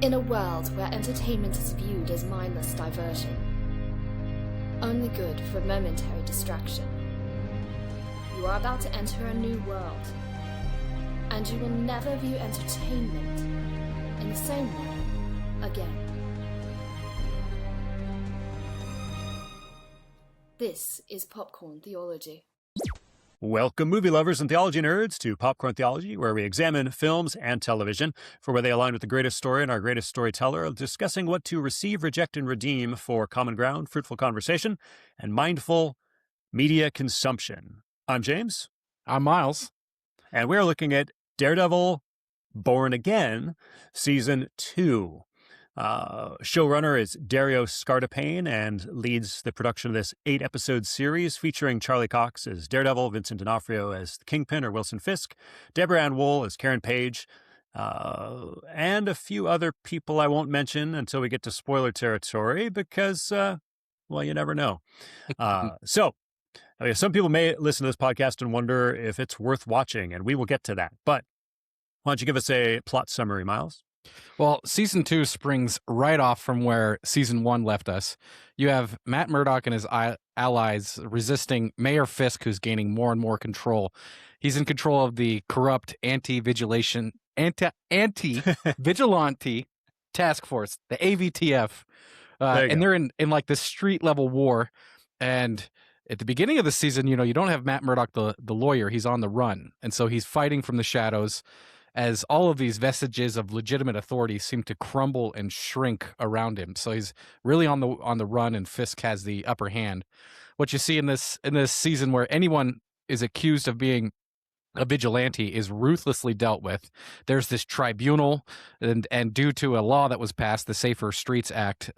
In a world where entertainment is viewed as mindless diversion, only good for momentary distraction, you are about to enter a new world, and you will never view entertainment in the same way again. This is Popcorn Theology. Welcome, movie lovers and theology nerds, to Popcorn Theology, where we examine films and television for where they align with the greatest story and our greatest storyteller, discussing what to receive, reject, and redeem for common ground, fruitful conversation, and mindful media consumption. I'm James. I'm Miles. And we're looking at Daredevil, Born Again, Season 2. Showrunner is Dario Scartapane and leads the production of this 8-episode series featuring Charlie Cox as Daredevil, Vincent D'Onofrio as the Kingpin or Wilson Fisk, Deborah Ann Wool as Karen Page, and a few other people I won't mention until we get to spoiler territory because, well, you never know. So some people may listen to this podcast and wonder if it's worth watching, and we will get to that. But why don't you give us a plot summary, Miles? Well, Season 2 springs right off from where Season 1 left us. You have Matt Murdock and his allies resisting Mayor Fisk, who's gaining more and more control. He's in control of the corrupt anti-vigilante task force, the AVTF. And they're in like this street-level war. And at the beginning of the season, you don't have Matt Murdock, the lawyer. He's on the run. And so he's fighting from the shadows, as all of these vestiges of legitimate authority seem to crumble and shrink around him. So he's really on the run, and Fisk has the upper hand. What you see in this season, where anyone is accused of being a vigilante, is ruthlessly dealt with. There's this tribunal, and due to a law that was passed, the Safer Streets Act,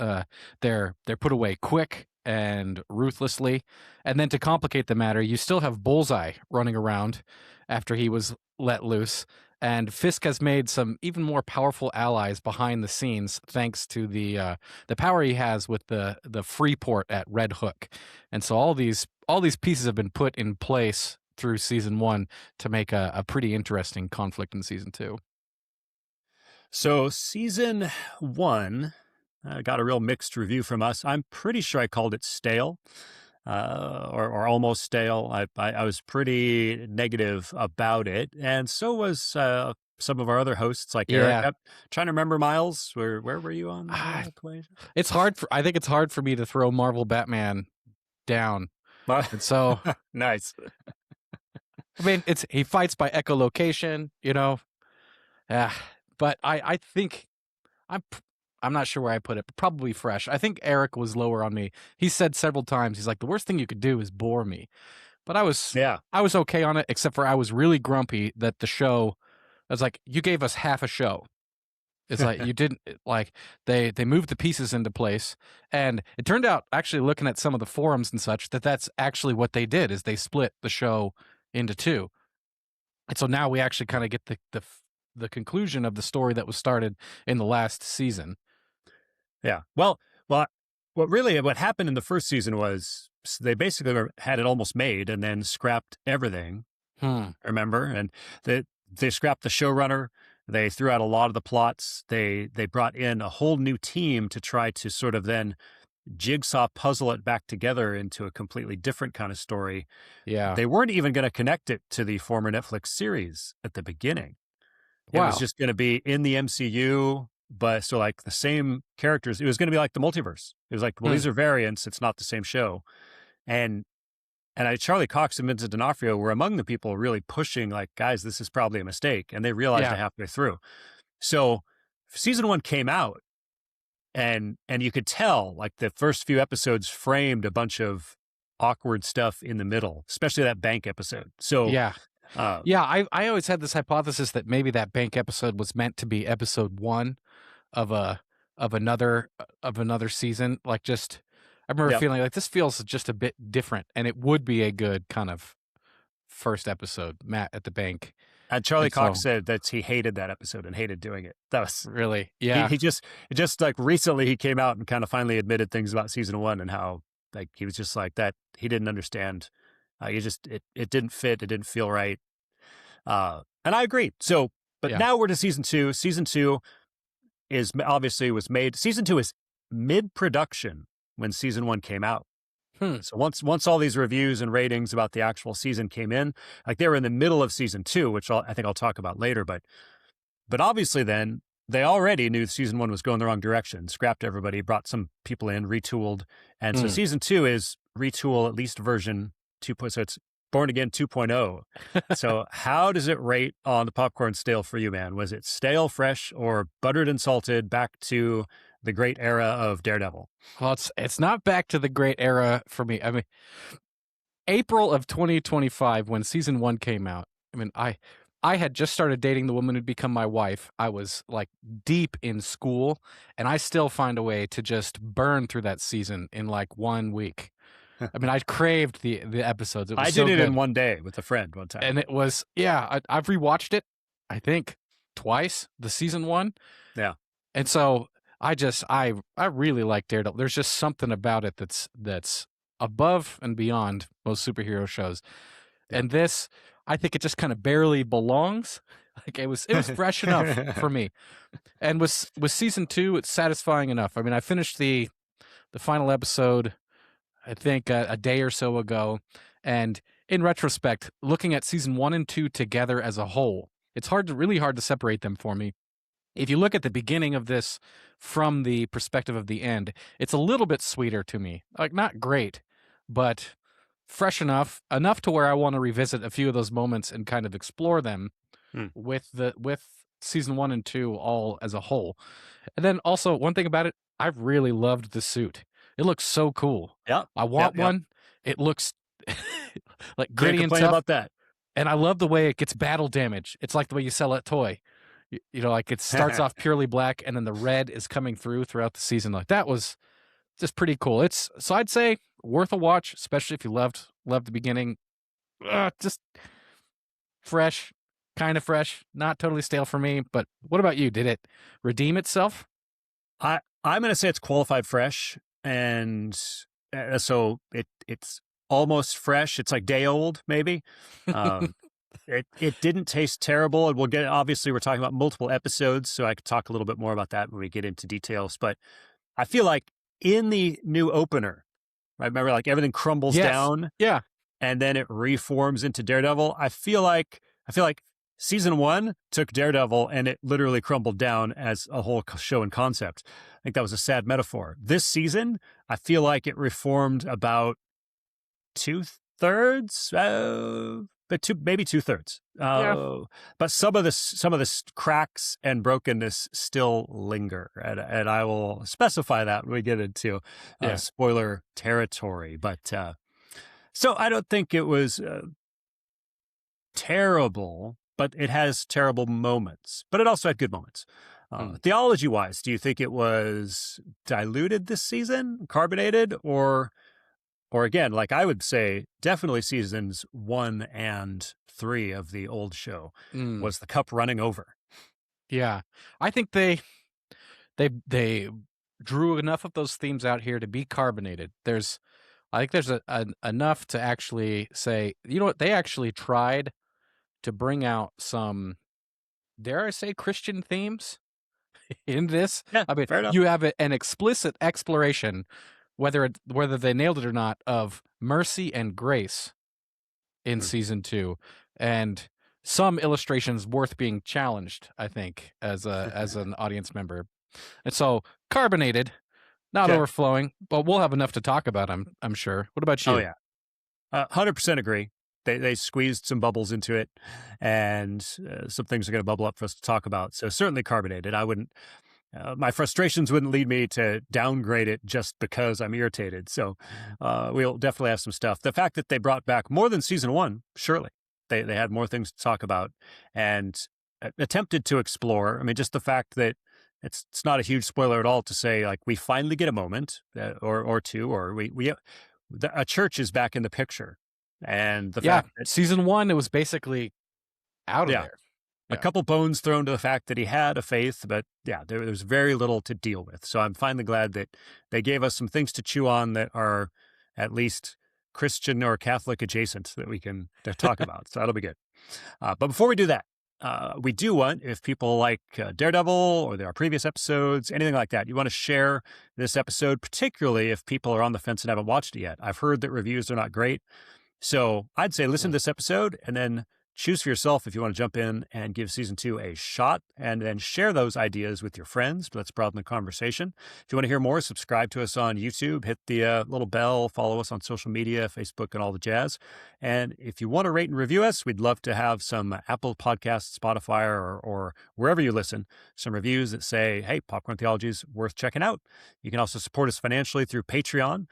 they're put away quick and ruthlessly. And then to complicate the matter, you still have Bullseye running around after he was let loose. And Fisk has made some even more powerful allies behind the scenes, thanks to the power he has with the free port at Red Hook. And so all these pieces have been put in place through Season 1 to make a pretty interesting conflict in Season 2. So Season 1 got a real mixed review from us. I'm pretty sure I called it stale. Or almost stale. I was pretty negative about it, and so was some of our other hosts, like Eric. I'm trying to remember, Miles, where were you on the equation? I think it's hard for me to throw Marvel Batman down. And so nice. I mean, he fights by echolocation, but I think I'm not sure where I put it, but probably fresh. I think Eric was lower on me. He said several times, he's like, the worst thing you could do is bore me. But I was okay on it, except for I was really grumpy that the show, I was like, you gave us half a show. It's like, you didn't, like, they moved the pieces into place. And it turned out, actually looking at some of the forums and such, that's actually what they did, is they split the show into two. And so now we actually kind of get the conclusion of the story that was started in the last season. Yeah. Well, what happened in the first season was they basically had it almost made and then scrapped everything. Remember? And they scrapped the showrunner. They threw out a lot of the plots. They brought in a whole new team to try to sort of then jigsaw puzzle it back together into a completely different kind of story. Yeah. They weren't even going to connect it to the former Netflix series at the beginning. It was just going to be in the MCU, but so like the same characters. It was going to be like the multiverse. It was like, well, these are variants. It's not the same show. And Charlie Cox and Vincent D'Onofrio were among the people really pushing, like, guys, this is probably a mistake. And they realized it halfway through. So Season 1 came out, and you could tell, like, the first few episodes framed a bunch of awkward stuff in the middle, especially that bank episode. So I always had this hypothesis that maybe that bank episode was meant to be episode 1 of another season. Like, just I remember feeling like this feels just a bit different, and it would be a good kind of first episode, Matt at the bank. And Charlie Cox said that he hated that episode and hated doing it. That was really, He just like recently he came out and kind of finally admitted things about Season 1 and how, like, he was just like that. He didn't understand. It didn't fit. It didn't feel right. And I agree. So, but now we're to Season 2. Season 2 is obviously was made. Season 2 is mid-production when season 1 came out. So once all these reviews and ratings about the actual season came in, like they were in the middle of season 2, which I think I'll talk about later. But obviously then they already knew season 1 was going the wrong direction, scrapped everybody, brought some people in, retooled. And so season 2 is retool at least version 2. So it's Born Again 2.0. So how does it rate on the popcorn scale for you, man? Was it stale, fresh, or buttered and salted back to the great era of Daredevil? Well, it's not back to the great era for me. I mean, April of 2025, when season 1 came out, I mean, I had just started dating the woman who'd become my wife. I was like deep in school, and I still find a way to just burn through that season in like 1 week. I mean, I craved the episodes. It was I did it in one day with a friend one time. And it was, I've rewatched it, I think, twice, the season 1. Yeah. And so I really like Daredevil. There's just something about it that's above and beyond most superhero shows. Yeah. And this, I think it just kind of barely belongs. Like it was fresh enough for me. And with season 2, it's satisfying enough. I mean, I finished the final episode, I think a day or so ago. And in retrospect, looking at season 1 and 2 together as a whole, it's really hard to separate them for me. If you look at the beginning of this from the perspective of the end, it's a little bit sweeter to me. Like not great, but fresh enough to where I want to revisit a few of those moments and kind of explore them with season 1 and 2 all as a whole. And then also one thing about it, I've really loved the suit. It looks so cool. Yeah, I want one. It looks like gritty and tough. About that. And I love the way it gets battle damage. It's like the way you sell a toy. You know, like it starts off purely black, and then the red is coming throughout the season. Like that was just pretty cool. So I'd say worth a watch, especially if you loved the beginning. Just fresh, kind of fresh, not totally stale for me. But what about you? Did it redeem itself? I'm going to say it's qualified fresh, and so it's almost fresh. It's like day old, maybe. It didn't taste terrible, and obviously we're talking about multiple episodes, so I could talk a little bit more about that when we get into details. But I feel like in the new opener, right? Remember, like everything crumbles down, and then it reforms into Daredevil. I feel like season 1 took Daredevil and it literally crumbled down as a whole show and concept. I think that was a sad metaphor. This season, I feel like it reformed about 2/3. But maybe 2/3. But some of the cracks and brokenness still linger, and I will specify that when we get into spoiler territory. But so I don't think it was terrible, but it has terrible moments. But it also had good moments. Theology-wise, do you think it was diluted this season, carbonated, or again, like I would say, definitely seasons 1 and 3 of the old show was the cup running over. Yeah, I think they drew enough of those themes out here to be carbonated. I think there's enough to actually say, you know what, they actually tried to bring out some, dare I say, Christian themes in this. Yeah, I mean, fair enough. You have an explicit exploration, whether they nailed it or not, of mercy and grace in season 2, and some illustrations worth being challenged, I think, as an audience member. And so carbonated, not overflowing, but we'll have enough to talk about. I'm sure. What about you? Oh yeah, 100% agree. They squeezed some bubbles into it, and some things are going to bubble up for us to talk about. So certainly carbonated. I wouldn't. My frustrations wouldn't lead me to downgrade it just because I'm irritated. So we'll definitely have some stuff. The fact that they brought back more than season 1, surely. They had more things to talk about and attempted to explore. I mean, just the fact that it's not a huge spoiler at all to say, like, we finally get a moment or two, or a church is back in the picture. And the fact that season 1, it was basically out of there. A couple bones thrown to the fact that he had a faith, but there was very little to deal with. So I'm finally glad that they gave us some things to chew on that are at least Christian or Catholic adjacent that we can talk about. So that'll be good. But before we do that, we do want, if people like Daredevil or our previous episodes, anything like that, you want to share this episode, particularly if people are on the fence and haven't watched it yet. I've heard that reviews are not great. So I'd say listen to this episode and then choose for yourself if you want to jump in and give season 2 a shot, and then share those ideas with your friends. Let's broaden the conversation. If you want to hear more, subscribe to us on YouTube, hit the little bell, follow us on social media, Facebook, and all the jazz. And if you want to rate and review us, we'd love to have some Apple Podcasts, Spotify, or wherever you listen, some reviews that say, hey, Popcorn Theology is worth checking out. You can also support us financially through Patreon.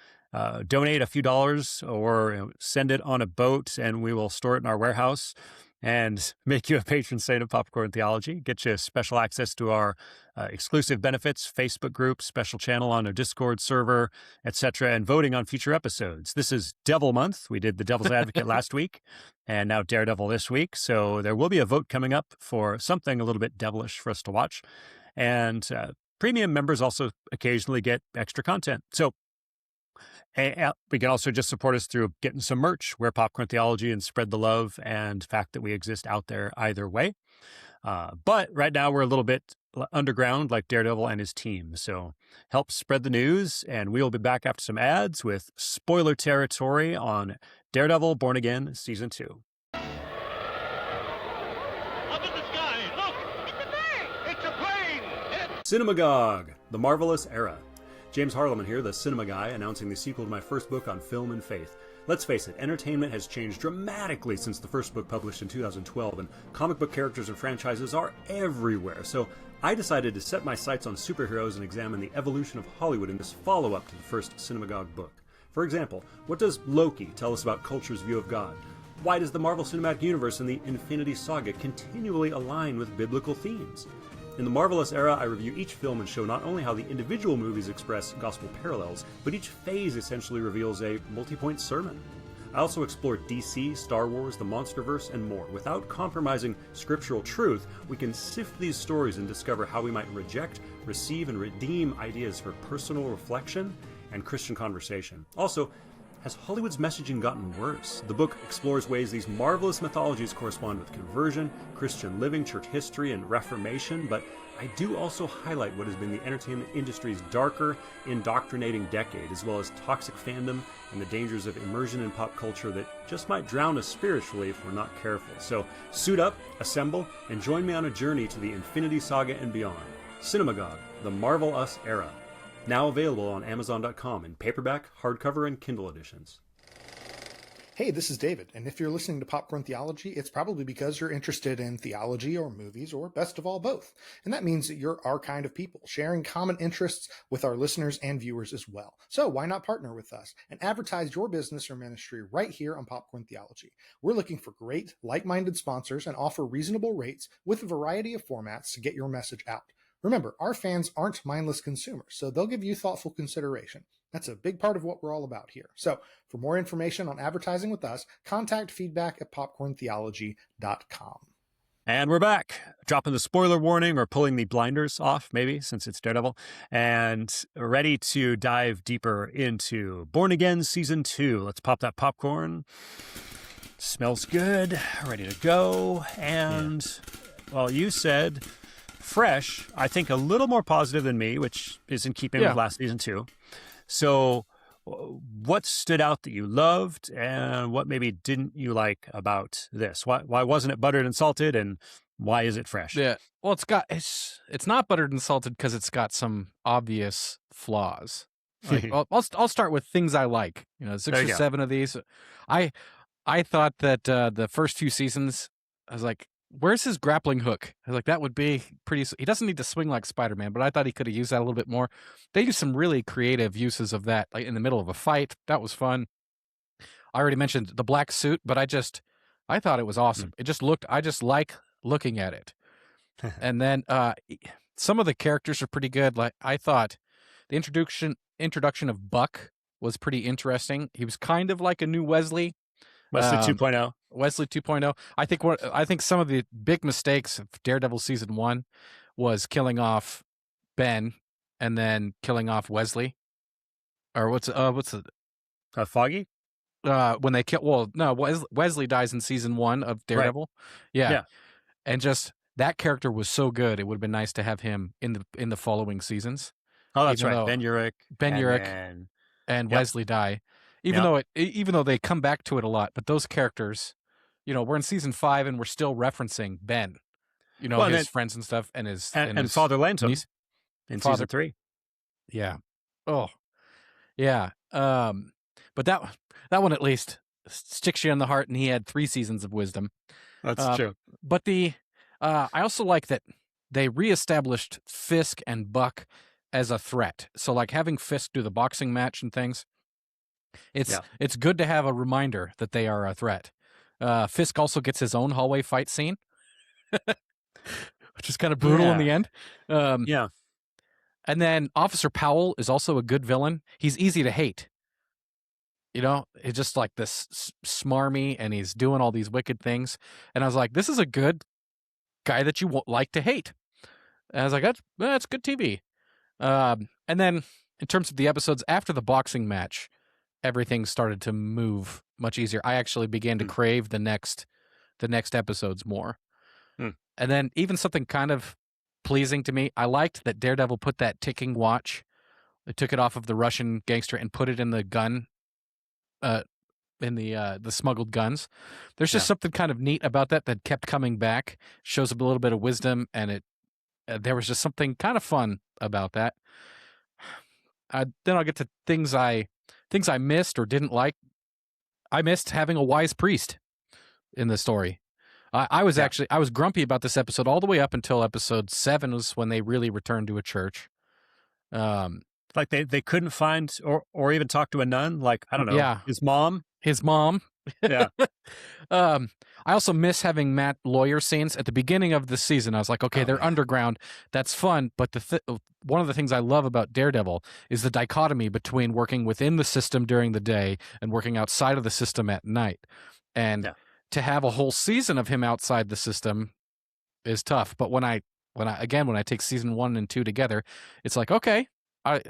Donate a few dollars or send it on a boat and we will store it in our warehouse and make you a patron saint of Popcorn Theology. Get you special access to our exclusive benefits, Facebook group, special channel on a Discord server, etc., and voting on future episodes. This is Devil Month. We did The Devil's Advocate last week and now Daredevil this week. So there will be a vote coming up for something a little bit devilish for us to watch. And premium members also occasionally get extra content. So we can also just support us through getting some merch, wear Popcorn Theology, and spread the love and fact that we exist out there either way. But right now we're a little bit underground like Daredevil and his team. So help spread the news, and we'll be back after some ads with spoiler territory on Daredevil Born Again Season 2. Up in the sky, look! It's a bird! It's a plane! Cinemagog, The Marvelous Era. James Harleman here, the cinema guy, announcing the sequel to my first book on film and faith. Let's face it, entertainment has changed dramatically since the first book published in 2012, and comic book characters and franchises are everywhere. So I decided to set my sights on superheroes and examine the evolution of Hollywood in this follow-up to the first Cinemagog book. For example, what does Loki tell us about culture's view of God? Why does the Marvel Cinematic Universe and the Infinity Saga continually align with biblical themes? In the Marvelous Era, I review each film and show not only how the individual movies express gospel parallels, but each phase essentially reveals a multi-point sermon. I also explore DC, Star Wars, the Monsterverse, and more. Without compromising scriptural truth, we can sift these stories and discover how we might reject, receive, and redeem ideas for personal reflection and Christian conversation. Also, has Hollywood's messaging gotten worse? The book explores ways these marvelous mythologies correspond with conversion, Christian living, church history, and Reformation, but I do also highlight what has been the entertainment industry's darker, indoctrinating decade, as well as toxic fandom and the dangers of immersion in pop culture that just might drown us spiritually if we're not careful. So suit up, assemble, and join me on a journey to the Infinity Saga and beyond. Cinemagog, The Marvel Us Era. Now available on Amazon.com in paperback, hardcover, and Kindle editions. Hey, this is David, and if you're listening to Popcorn Theology, it's probably because you're interested in theology or movies, or best of all, both. And that means that you're our kind of people, sharing common interests with our listeners and viewers as well. So why not partner with us and advertise your business or ministry right here on Popcorn Theology? We're looking for great, like-minded sponsors and offer reasonable rates with a variety of formats to get your message out. Remember, our fans aren't mindless consumers, so they'll give you thoughtful consideration. That's a big part of what we're all about here. So for more information on advertising with us, contact feedback@popcorntheology.com. And we're back, dropping the spoiler warning or pulling the blinders off, maybe, since it's Daredevil, and ready to dive deeper into Born Again Season 2. Let's pop that popcorn. Smells good, ready to go. And, well, you said fresh, I think a little more positive than me, which is in keeping with last season too. So what stood out that you loved and what maybe didn't you like about this? Why wasn't it buttered and salted, and why is it fresh? Yeah. Well, it's not buttered and salted because it's got some obvious flaws. Like, I'll start with things I like. 6 or 7 of these. I thought that the first few seasons, I was like, where's his grappling hook? I was like, that would be pretty... He doesn't need to swing like Spider-Man, but I thought he could have used that a little bit more. They use some really creative uses of that, like in the middle of a fight. That was fun. I already mentioned the black suit, but I thought it was awesome. It just looked... I just like looking at it. And then some of the characters are pretty good. Like, I thought the introduction of Buck was pretty interesting. He was kind of like a new Wesley. Wesley 2.0. Wesley 2.0. I think some of the big mistakes of Daredevil season 1 was killing off Ben and then killing off Wesley. Or what's the Foggy? When they kill... Well, no, Wesley dies in season 1 of Daredevil. Right. Yeah. And just that character was so good. It would have been nice to have him in the following seasons. Oh, that's Even right. though Ben Urich. And Yep. Wesley Dye. Even though they come back to it a lot, but those characters, we're in season 5 and we're still referencing Ben. His friends and stuff, and his Father Lantom niece. in season 3. Yeah. Oh, yeah. But that one at least sticks you in the heart, and he had 3 seasons of wisdom. That's true. But I also like that they reestablished Fisk and Buck as a threat. So like having Fisk do the boxing match and things, it's good to have a reminder that they are a threat. Fisk also gets his own hallway fight scene, which is kind of brutal in the end. Yeah. And then Officer Powell is also a good villain. He's easy to hate. He's just like this smarmy, and he's doing all these wicked things. And I was like, this is a good guy that you like to hate. And I was like, that's good TV. And then in terms of the episodes after the boxing match, everything started to move much easier. I actually began to crave the next episodes more. And then even something kind of pleasing to me, I liked that Daredevil put that ticking watch. They took it off of the Russian gangster and put it in the gun, in the smuggled guns. There's just something kind of neat about that kept coming back. Shows a little bit of wisdom, and there was just something kind of fun about that. Then I'll get to things I missed or didn't like. I missed having a wise priest in the story. I was grumpy about this episode all the way up until episode 7 was when they really returned to a church. Like they couldn't find or even talk to a nun. Like, I don't know, his mom. Yeah. I also miss having Matt lawyer scenes at the beginning of the season. I was like, okay, they're underground. That's fun. But one of the things I love about Daredevil is the dichotomy between working within the system during the day and working outside of the system at night. And to have a whole season of him outside the system is tough. But when I take season 1 and 2 together, it's like, okay, I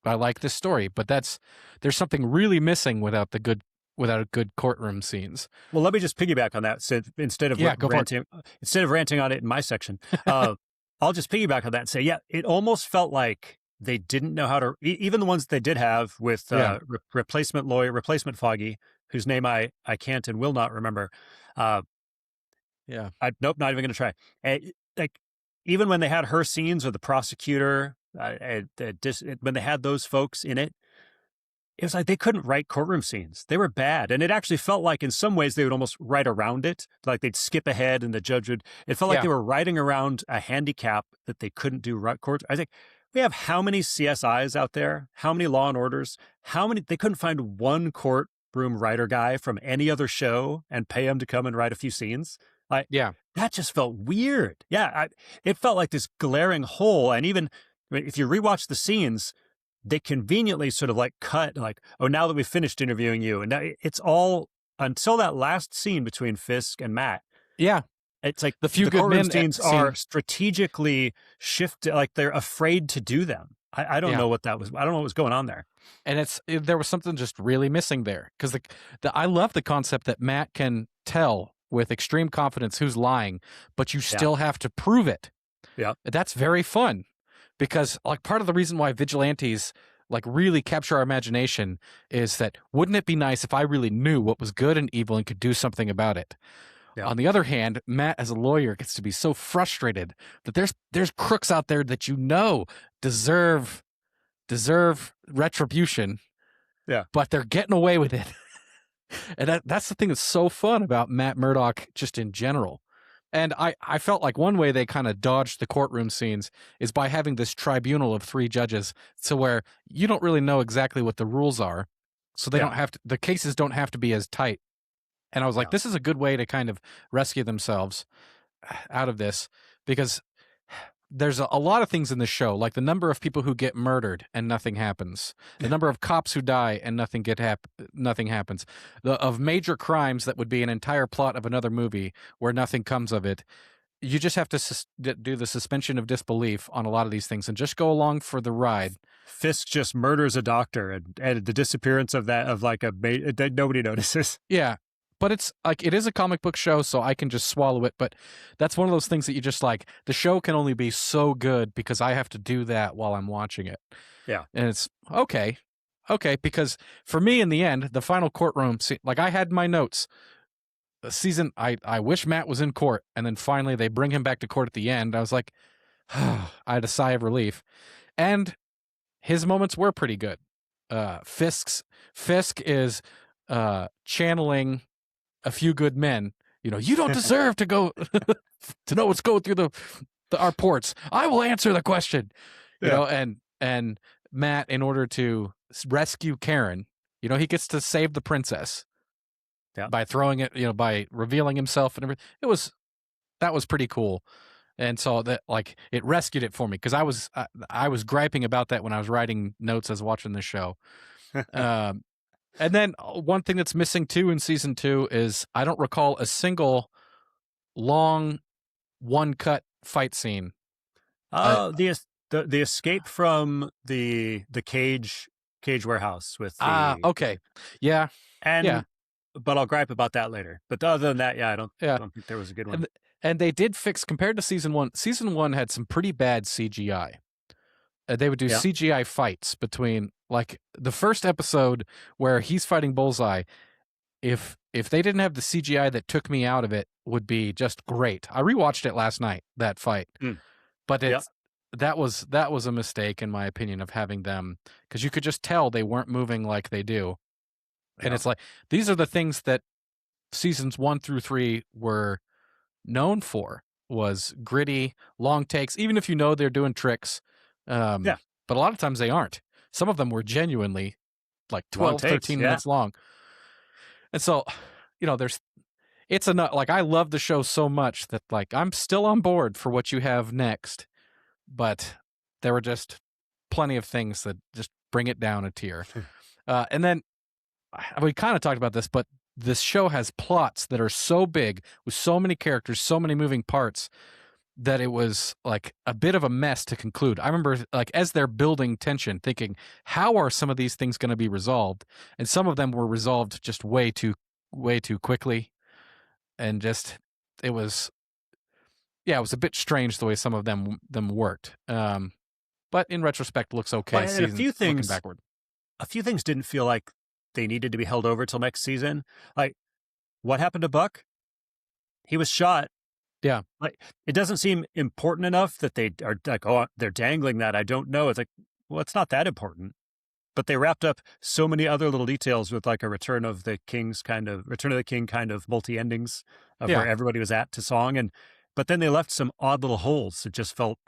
like this story, but there's something really missing without good courtroom scenes. Well, let me just piggyback on that. So instead of ranting on it in my section, I'll just piggyback on that and say, it almost felt like they didn't know how to. Even the ones they did have with replacement Foggy, whose name I can't and will not remember. Nope, not even going to try. Like even when they had her scenes or the prosecutor, when they had those folks in it. It was like they couldn't write courtroom scenes. They were bad. And it actually felt like in some ways they would almost write around it. Like they'd skip ahead and the judge would. It felt like they were writing around a handicap that they couldn't do court. I think we have how many CSIs out there? How many Law and Orders? They couldn't find one courtroom writer guy from any other show and pay him to come and write a few scenes. That just felt weird. It felt like this glaring hole. And even if you rewatch the scenes, they conveniently sort of like cut like, oh, now that we've finished interviewing you. And now it's all until that last scene between Fisk and Matt. Yeah. It's like the few good men scenes are strategically shifted. Like they're afraid to do them. I don't know what that was. I don't know what was going on there. And there was something just really missing there. Because I love the concept that Matt can tell with extreme confidence who's lying, but you still have to prove it. Yeah. That's very fun. Because like part of the reason why vigilantes like really capture our imagination is that wouldn't it be nice if I really knew what was good and evil and could do something about it? Yeah. On the other hand, Matt as a lawyer gets to be so frustrated that there's crooks out there that deserve retribution. Yeah. But they're getting away with it. And that's the thing that's so fun about Matt Murdock just in general. And I felt like one way they kind of dodged the courtroom scenes is by having this tribunal of 3 judges, so where you don't really know exactly what the rules are, so they don't have to. The cases don't have to be as tight. And I was like, this is a good way to kind of rescue themselves out of this, because there's a lot of things in the show, like the number of people who get murdered and nothing happens, the number of cops who die and nothing happens, of major crimes that would be an entire plot of another movie where nothing comes of it. You just have to do the suspension of disbelief on a lot of these things and just go along for the ride. Fisk just murders a doctor, and the disappearance of that nobody notices. Yeah. but it's like, it is a comic book show, so I can just swallow it. But that's one of those things that you just like, the show can only be so good because I have to do that while I'm watching it. Yeah. And it's okay, because for me in the end, the final courtroom, like I had my notes. The season, I wish Matt was in court, and then finally they bring him back to court at the end. I was like, I had a sigh of relief. And his moments were pretty good. Fisk is channeling A Few Good Men. You don't deserve to go to know what's going through our ports. I will answer the question. And Matt, in order to rescue Karen, he gets to save the princess by throwing it, by revealing himself and everything. That was pretty cool. And so that, like, it rescued it for me, because I was griping about that when I was writing notes as watching the show. And then one thing that's missing too in season 2 is I don't recall a single long one cut fight scene. The escape from the cage warehouse with the okay, yeah, and yeah. But I'll gripe about that later. But other than that, I don't think there was a good one. And they did fix, compared to season 1. Season 1 had some pretty bad CGI. They would do CGI fights between, like, the first episode where he's fighting Bullseye. If they didn't have the CGI that took me out of it, would be just great. I rewatched it last night, that fight, but that was a mistake in my opinion of having them, because you could just tell they weren't moving like they do. And it's like, these are the things that seasons 1 through 3 were known for, was gritty, long takes, even if they're doing tricks. But a lot of times they aren't. Some of them were genuinely like 12, 13 minutes long. And so, it's enough. Like, I love the show so much that, like, I'm still on board for what you have next. But there were just plenty of things that just bring it down a tier. And then we kind of talked about this, but this show has plots that are so big with so many characters, so many moving parts, that it was like a bit of a mess to conclude. I remember, like, as they're building tension, thinking, how are some of these things going to be resolved? And some of them were resolved just way too quickly. And just, it was a bit strange the way some of them worked. But in retrospect, looks okay. Well, and a few things, looking backward. A few things didn't feel like they needed to be held over till next season. Like, what happened to Buck? He was shot. Yeah. Like, it doesn't seem important enough that they are like, oh, they're dangling that. I don't know. It's like, well, it's not that important. But they wrapped up so many other little details with, like, a Return of the King kind of multi-endings of where everybody was at to song. But then they left some odd little holes. It just felt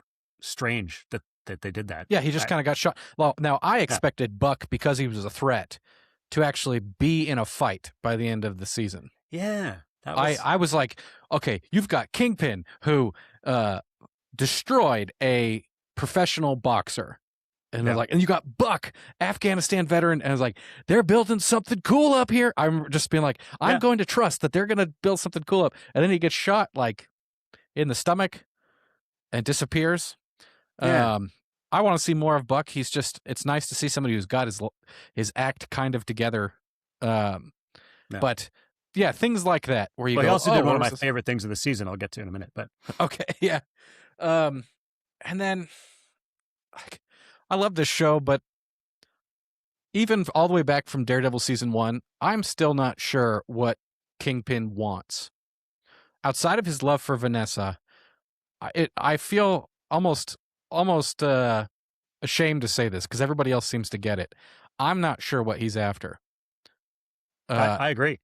strange that they did that. Yeah, he just kind of got shot. Well, now I expected Buck, because he was a threat, to actually be in a fight by the end of the season. Yeah. I was like, okay, you've got Kingpin, who destroyed a professional boxer. And they're like, and you got Buck, Afghanistan veteran. And I was like, they're building something cool up here. I'm just being like, I'm going to trust that they're going to build something cool up. And then he gets shot, like, in the stomach and disappears. Yeah. I want to see more of Buck. It's nice to see somebody who's got his act kind of together. But yeah, things like that where you go. He also did one of my favorite things of the season. I'll get to in a minute, but okay, yeah. And then I love this show, but even all the way back from Daredevil season 1, I'm still not sure what Kingpin wants. Outside of his love for Vanessa, I feel almost ashamed to say this, because everybody else seems to get it. I'm not sure what he's after. I agree.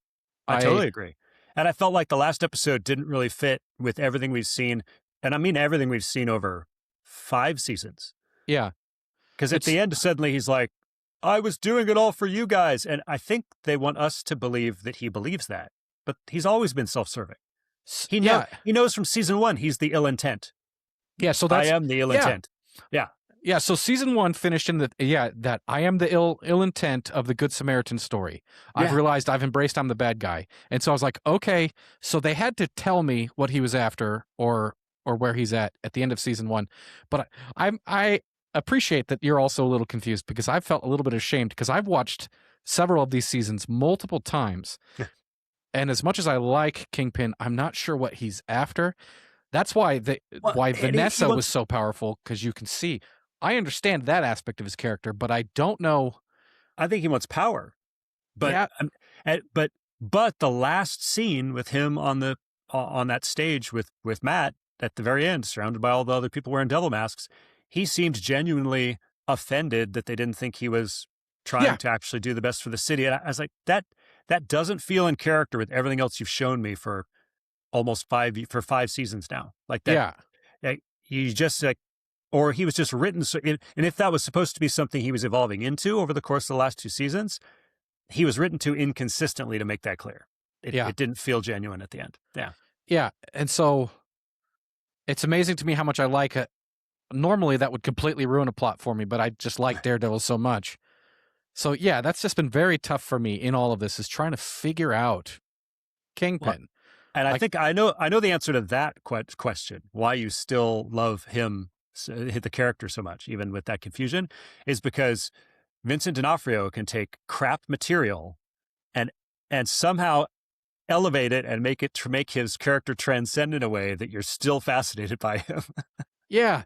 I totally agree. And I felt like the last episode didn't really fit with everything we've seen. And I mean everything we've seen over 5 seasons. Yeah. Because at the end, suddenly he's like, I was doing it all for you guys. And I think they want us to believe that he believes that. But he's always been self-serving. He knows from season 1 he's the ill intent. Yeah, so I am the ill intent. Yeah. Yeah, so season 1 finished in that I am the ill intent of the Good Samaritan story. I've realized I've embraced I'm the bad guy. And so I was like, okay, so they had to tell me what he was after or where he's at the end of season 1. But I appreciate that you're also a little confused, because I felt a little bit ashamed, because I've watched several of these seasons multiple times. And as much as I like Kingpin, I'm not sure what he's after. That's why why Vanessa was so powerful, because you can see. I understand that aspect of his character, but I don't know. I think he wants power. But but the last scene with him on that stage with Matt at the very end, surrounded by all the other people wearing devil masks, he seemed genuinely offended that they didn't think he was trying to actually do the best for the city. And I was like, that doesn't feel in character with everything else you've shown me for almost 5 seasons now. Like that. Yeah. He just like, or he was just written. So, and if that was supposed to be something he was evolving into over the course of the last 2 seasons, he was written too inconsistently to make that clear. It didn't feel genuine at the end. Yeah. Yeah. And so it's amazing to me how much I like it. Normally that would completely ruin a plot for me, but I just like Daredevil so much. So yeah, that's just been very tough for me in all of this, is trying to figure out Kingpin. Well, and I think I know the answer to that question, why you still love him, hit the character so much, even with that confusion, is because Vincent D'Onofrio can take crap material and somehow elevate it and make his character transcend in a way that you're still fascinated by him. Yeah.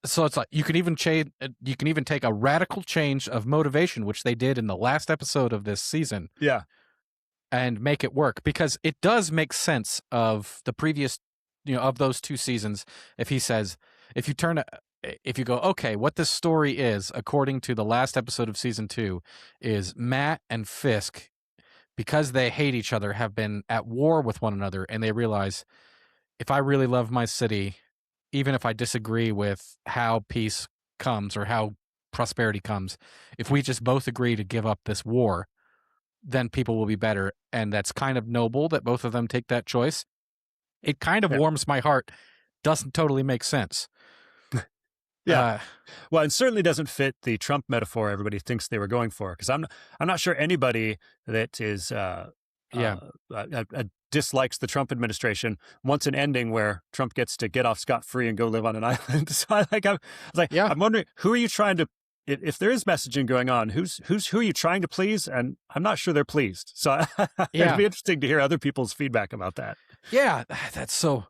So it's like you can even take a radical change of motivation, which they did in the last episode of this season. Yeah. And make it work, because it does make sense of the previous, of those 2 seasons. If he says, if you go, okay, what this story is, according to the last episode of season 2, is Matt and Fisk, because they hate each other, have been at war with one another, and they realize, if I really love my city, even if I disagree with how peace comes or how prosperity comes, if we just both agree to give up this war, then people will be better. And that's kind of noble that both of them take that choice. It kind of warms my heart. Doesn't totally make sense. Yeah. Well, it certainly doesn't fit the Trump metaphor everybody thinks they were going for, because I'm not sure anybody that is dislikes the Trump administration wants an ending where Trump gets to get off scot-free and go live on an island. So I'm wondering, who are you trying to, if there is messaging going on, who are you trying to please? And I'm not sure they're pleased. So it'd be interesting to hear other people's feedback about that. Yeah, that's so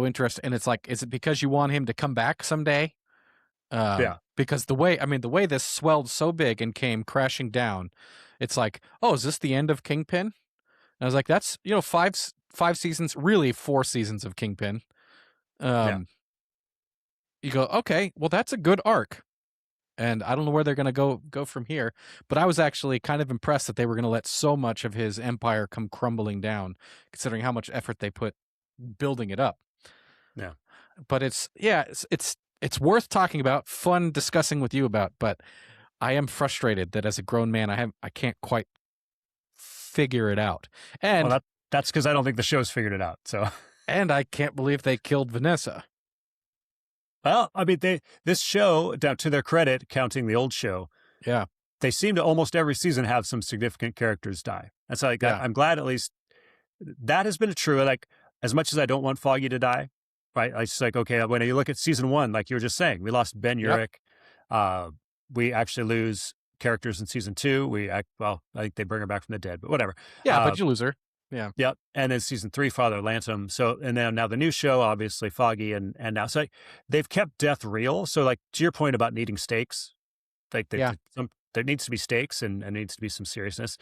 interesting. And it's like, is it because you want him to come back someday? Because the way this swelled so big and came crashing down, it's like, oh, is this the end of Kingpin? And I was like, that's 5 seasons, really 4 seasons of Kingpin. You go, okay, well, that's a good arc. And I don't know where they're going to go from here. But I was actually kind of impressed that they were going to let so much of his empire come crumbling down, considering how much effort they put building it up. Yeah. But it's worth talking about, fun discussing with you about. But I am frustrated that as a grown man, I can't quite figure it out. And that's because I don't think the show's figured it out. So, and I can't believe they killed Vanessa. Well, I mean, this show, down to their credit, counting the old show, they seem to almost every season have some significant characters die. And so I'm glad at least that has been true. Like, as much as I don't want Foggy to die, right? It's just like, okay, when you look at season 1, like you were just saying, we lost Ben Urich. We actually lose characters in season 2. I think they bring her back from the dead, but whatever. Yeah, but you lose her. Yeah. Yep. And then season 3, Father Lantom. So, and then now the new show, obviously Foggy, and now, so they've kept death real. So, like, to your point about needing stakes, like there needs to be stakes and needs to be some seriousness.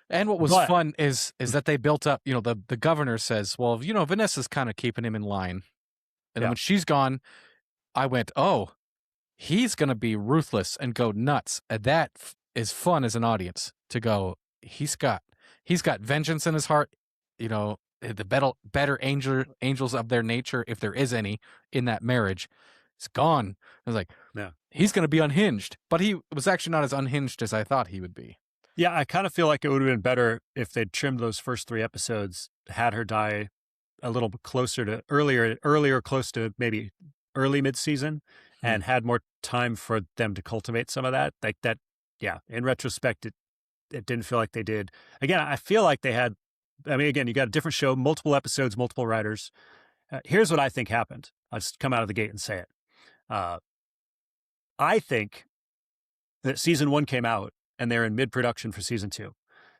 And what was fun is that they built up, the governor says, well, Vanessa's kind of keeping him in line. And then when she's gone, I went, oh, he's going to be ruthless and go nuts. And that is fun as an audience to go, he's got vengeance in his heart, the better angels of their nature, if there is any, in that marriage, it's gone. I was like, he's going to be unhinged. But he was actually not as unhinged as I thought he would be. Yeah, I kind of feel like it would have been better if they'd trimmed those first 3 episodes, had her die a little bit closer to earlier, close to maybe early mid-season, and had more time for them to cultivate some of that. Like that, in retrospect, it didn't feel like they did. Again, I feel like they had, again, you got a different show, multiple episodes, multiple writers. Here's what I think happened. I'll just come out of the gate and say it. I think that season 1 came out and they're in mid-production for season 2.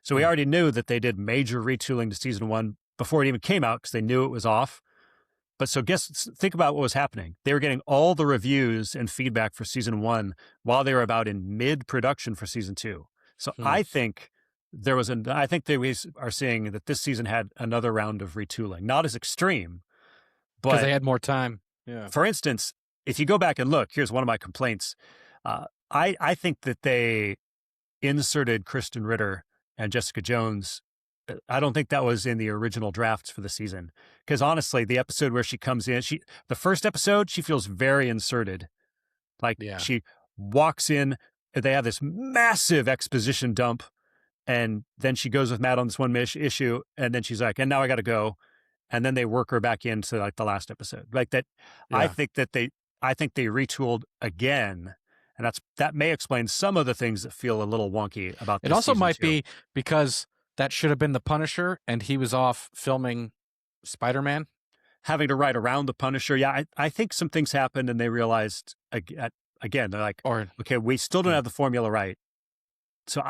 So we already knew that they did major retooling to season 1 before it even came out because they knew it was off. But so think about what was happening. They were getting all the reviews and feedback for season 1 while they were about in mid-production for season 2. So I think I think they are seeing that this season had another round of retooling, not as extreme, but because they had more time. Yeah. For instance, if you go back and look, here's one of my complaints. I think that they inserted Kristen Ritter and Jessica Jones. I don't think that was in the original drafts for the season. Because honestly, the episode where she comes in, the first episode, she feels very inserted. Like she walks in, they have this massive exposition dump, and then she goes with Matt on this one issue, and then she's like, and now I got to go. And then they work her back into like the last episode. Like that, I think they retooled again. And that may explain some of the things that feel a little wonky about this. It also might 2. be because that should have been the Punisher, and he was off filming Spider-Man. Having to write around the Punisher. Yeah, I think some things happened, and they realized, again, they're like, okay, we still don't have the formula right. So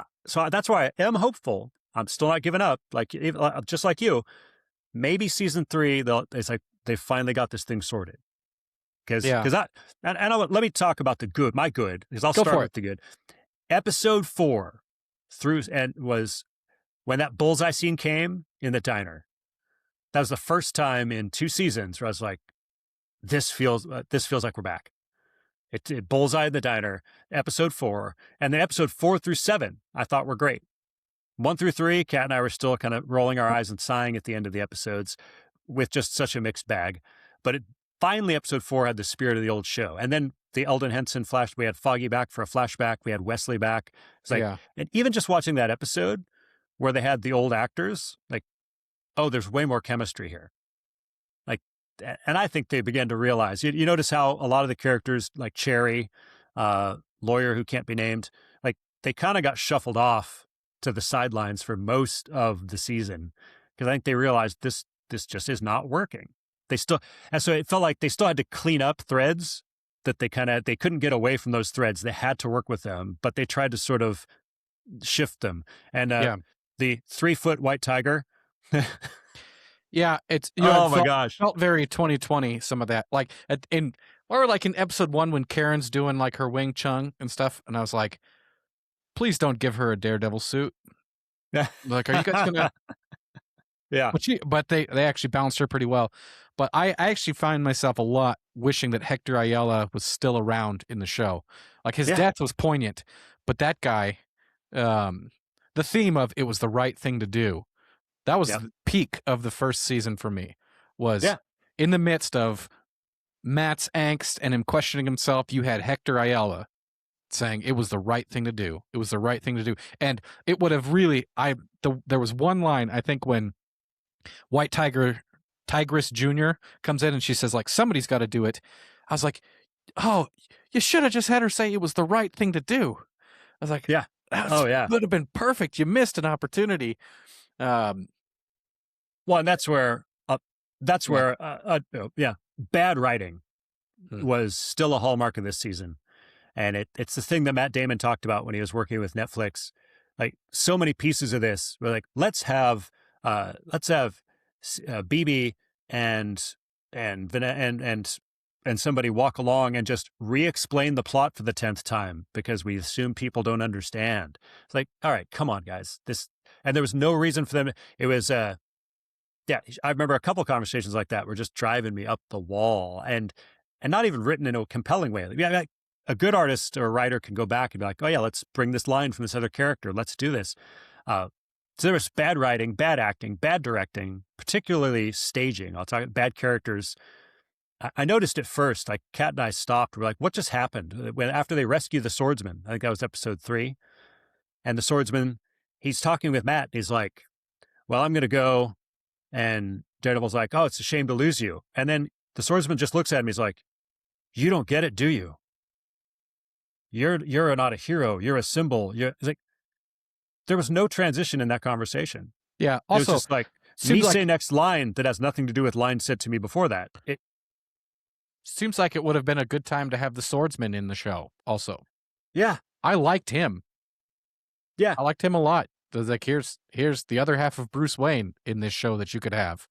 that's why I am hopeful. I'm still not giving up, just like you. Maybe season 3, it's like they finally got this thing sorted. Let me talk about the good, my good, because I'll start with the good. Episode 4 was when that Bullseye scene came in the diner. That was the first time in 2 seasons where I was like, this feels like we're back. It Bullseye in the diner, episode 4, and then episode 4 through 7 I thought were great. 1 through 3, Kat and I were still kind of rolling our eyes and sighing at the end of the episodes with just such a mixed bag. But finally, episode 4 had the spirit of the old show. And then the Eldon Henson flash, we had Foggy back for a flashback. We had Wesley back. It's like, and even just watching that episode where they had the old actors, like, oh, there's way more chemistry here. Like, and I think they began to realize, you notice how a lot of the characters like Cherry, lawyer who can't be named, like they kind of got shuffled off to the sidelines for most of the season because I think they realized this just is not working. And so it felt like they still had to clean up threads that they couldn't get away from those threads. They had to work with them, but they tried to sort of shift them. And the 3-foot white tiger. It's my gosh, felt very 2020. Some of that, like in episode 1 when Karen's doing like her Wing Chun and stuff, and I was like, please don't give her a Daredevil suit. Like, are you guys gonna? Yeah. But they actually balanced her pretty well. But I actually find myself a lot wishing that Hector Ayala was still around in the show. Like his death was poignant, but that guy, the theme of it was the right thing to do. That was the peak of the first season for me. Was in the midst of Matt's angst and him questioning himself, you had Hector Ayala saying it was the right thing to do. It was the right thing to do. And it would have really, there was one line, I think, when White Tigress Jr. comes in and she says, like, somebody's got to do it. I was like, oh, you should have just had her say it was the right thing to do. I was like, would have been perfect. You missed an opportunity. Well, and that's where bad writing was still a hallmark of this season. And it's the thing that Matt Damon talked about when he was working with Netflix. Like so many pieces of this were like, let's have BB and somebody walk along and just re-explain the plot for the 10th time because we assume people don't understand. It's like, all right, come on, guys. And there was no reason for them. It was, I remember a couple conversations like that were just driving me up the wall and not even written in a compelling way. Like, a good artist or a writer can go back and be like, oh yeah, let's bring this line from this other character. Let's do this. So there was bad writing, bad acting, bad directing, particularly staging. I'll talk bad characters. I noticed at first, like Kat and I stopped. We're like, what just happened? After they rescue the swordsman, I think that was episode 3. And the swordsman, he's talking with Matt. He's like, well, I'm going to go. And Daredevil's like, oh, it's a shame to lose you. And then the swordsman just looks at him. He's like, you don't get it, do you? You're not a hero. You're a symbol. It's like, there was no transition in that conversation. Yeah. Also, it was just like me say next line that has nothing to do with line said to me before that. It seems like it would have been a good time to have the swordsman in the show also. Yeah. I liked him. Yeah. I liked him a lot. There's like, here's the other half of Bruce Wayne in this show that you could have.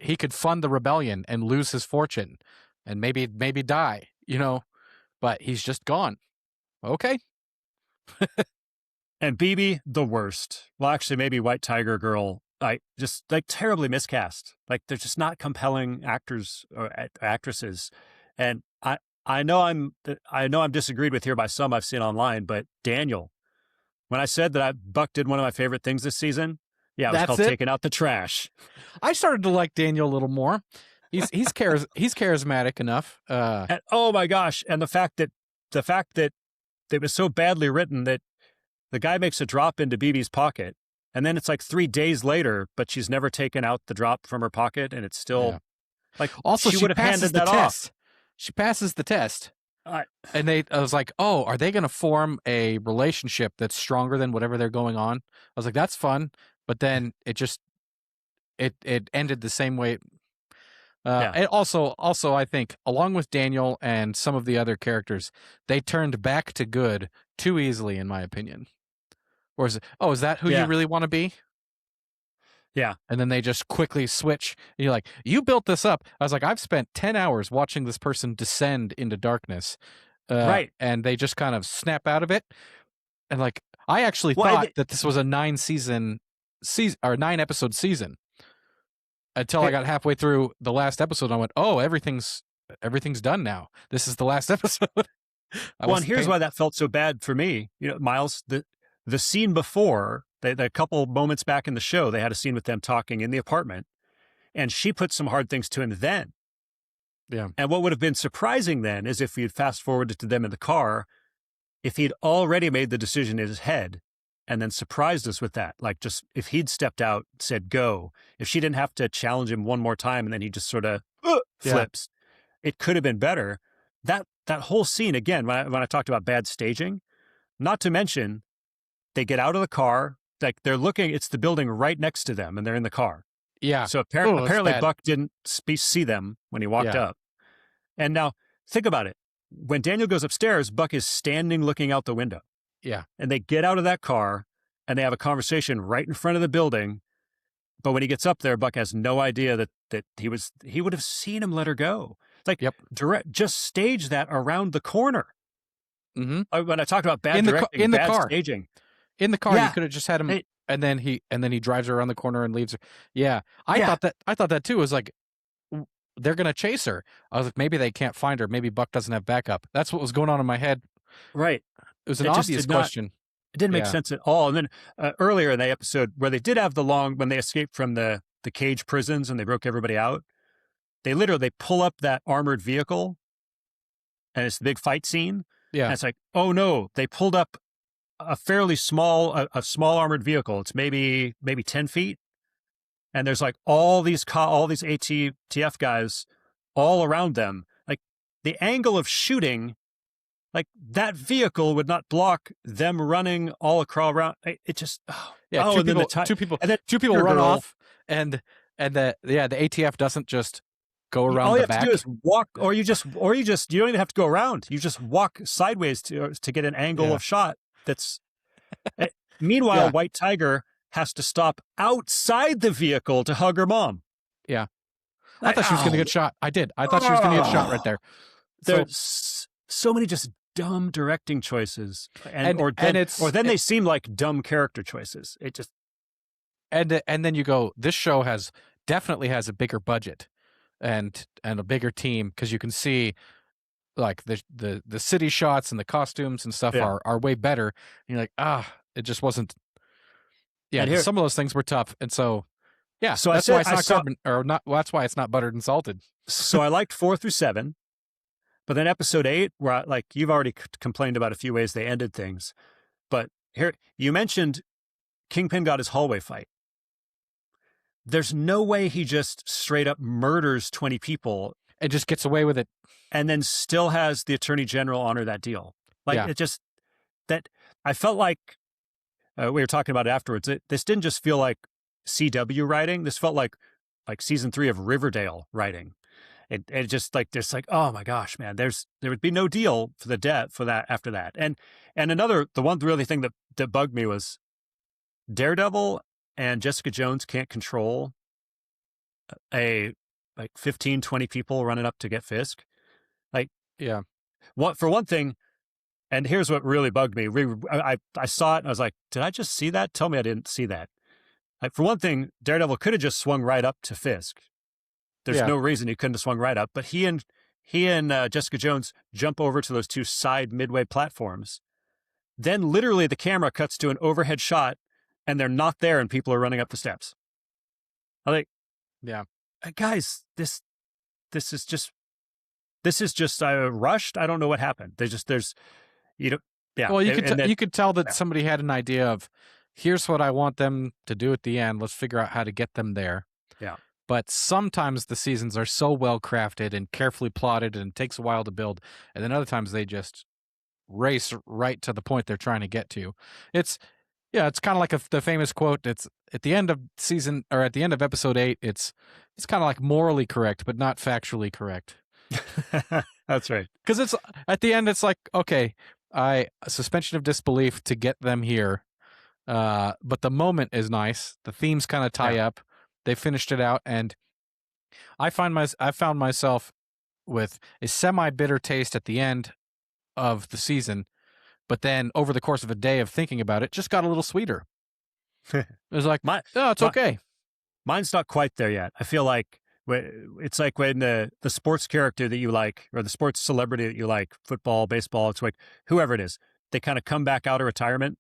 He could fund the rebellion and lose his fortune and maybe die, but he's just gone. Okay. And BB, the worst. Well, actually, maybe White Tiger Girl, just like terribly miscast. Like they're just not compelling actors or actresses. And I know I'm disagreed with here by some I've seen online, but Daniel, when I said that Buck did one of my favorite things this season, it was called Taking Out the Trash. I started to like Daniel a little more. He's charismatic enough. And, oh my gosh! And the fact that it was so badly written that the guy makes a drop into BB's pocket, and then it's like 3 days later, but she's never taken out the drop from her pocket, and it's still like also she would have handed that off. She passes the test. And I was like, oh, are they going to form a relationship that's stronger than whatever they're going on? I was like, that's fun. But then it ended the same way. And also, I think, along with Daniel and some of the other characters, they turned back to good too easily, in my opinion. Or is that who you really want to be? Yeah. And then they just quickly switch. And you're like, you built this up. I was like, I've spent 10 hours watching this person descend into darkness. Right. And they just kind of snap out of it. And like, I actually thought that this was a 9-episode season until I got halfway through the last episode. And I went, oh, everything's done now. This is the last episode. And here's why that felt so bad for me. Miles, the scene before, a couple moments back in the show, they had a scene with them talking in the apartment, and she put some hard things to him then. Yeah. And what would have been surprising then is if you'd fast forwarded to them in the car, if he'd already made the decision in his head and then surprised us with that, like just if he'd stepped out, said go, if she didn't have to challenge him one more time and then he just sort of flips, it could have been better. That whole scene, again, when I talked about bad staging, not to mention they get out of the car, like they're looking, it's the building right next to them and they're in the car. Yeah. So apparently Buck didn't see them when he walked up. And now think about it. When Daniel goes upstairs, Buck is standing looking out the window. Yeah. And they get out of that car and they have a conversation right in front of the building. But when he gets up there, Buck has no idea that he would have seen him let her go. It's like just stage that around the corner. Mm-hmm. When I talked about bad directing, in the bad car. staging. In the car, you could have just had him, and then he drives her around the corner and leaves her. Yeah, I thought that too. It was like they're gonna chase her. I was like, maybe they can't find her. Maybe Buck doesn't have backup. That's what was going on in my head. Right. It was an obvious question. It didn't make sense at all. And then earlier in the episode where they did have when they escaped from the cage prisons and they broke everybody out, they pull up that armored vehicle, and it's the big fight scene. Yeah, and it's like, oh no, they pulled up a fairly small armored vehicle. It's maybe 10 feet. And there's like all these ATF guys all around them. Like the angle of shooting, like that vehicle would not block them running all across around. It just, two people run off and the ATF doesn't just go around the back. All you have to do is walk, or you don't even have to go around. You just walk sideways to get an angle of shot. That's meanwhile, White Tiger has to stop outside the vehicle to hug her mom. Yeah. I thought she was going to get shot. I did. I thought she was going to get shot right there. There's so many just dumb directing choices. Or then they seem like dumb character choices. It just. And then you go, this show definitely has a bigger budget and a bigger team, because you can see like the city shots and the costumes and stuff are way better. And you're like, it just wasn't. Yeah, some of those things were tough, and so that's why it's not that's why it's not buttered and salted. So I liked 4 through 7, but then episode 8, where you've already complained about a few ways they ended things, but here you mentioned Kingpin got his hallway fight. There's no way he just straight up murders 20 people and just gets away with it, and then still has the Attorney General honor that deal. It just that I felt like we were talking about it afterwards. This didn't just feel like CW writing. This felt like season 3 of Riverdale writing. It just just oh my gosh, man, there would be no deal for the debt for that after that. And the one really thing that bugged me was Daredevil and Jessica Jones can't control a 15, 20 people running up to get Fisk. Yeah. For one thing, and here's what really bugged me. I saw it and I was like, did I just see that? Tell me I didn't see that. For one thing, Daredevil could have just swung right up to Fisk. There's no reason he couldn't have swung right up, but he and Jessica Jones jump over to those two side midway platforms. Then literally the camera cuts to an overhead shot and they're not there and people are running up the steps. I'm like, yeah, guys, this is just rushed. I don't know what happened. Yeah. Well, you could tell that somebody had an idea of, here's what I want them to do at the end. Let's figure out how to get them there. Yeah. But sometimes the seasons are so well crafted and carefully plotted and it takes a while to build. And then other times they just race right to the point they're trying to get to. It's kind of like the famous quote. It's at the end of season, or at the end of episode 8. It's kind of like morally correct, but not factually correct. That's right. Because it's at the end, it's like, okay, a suspension of disbelief to get them here. But the moment is nice. The themes kind of tie up. They finished it out, and I found myself with a semi-bitter taste at the end of the season, but then over the course of a day of thinking about it, just got a little sweeter. It was like, it's okay. Mine's not quite there yet. I feel like it's like when the sports character that you like, or the sports celebrity that you like, football, baseball, it's like whoever it is, they kind of come back out of retirement.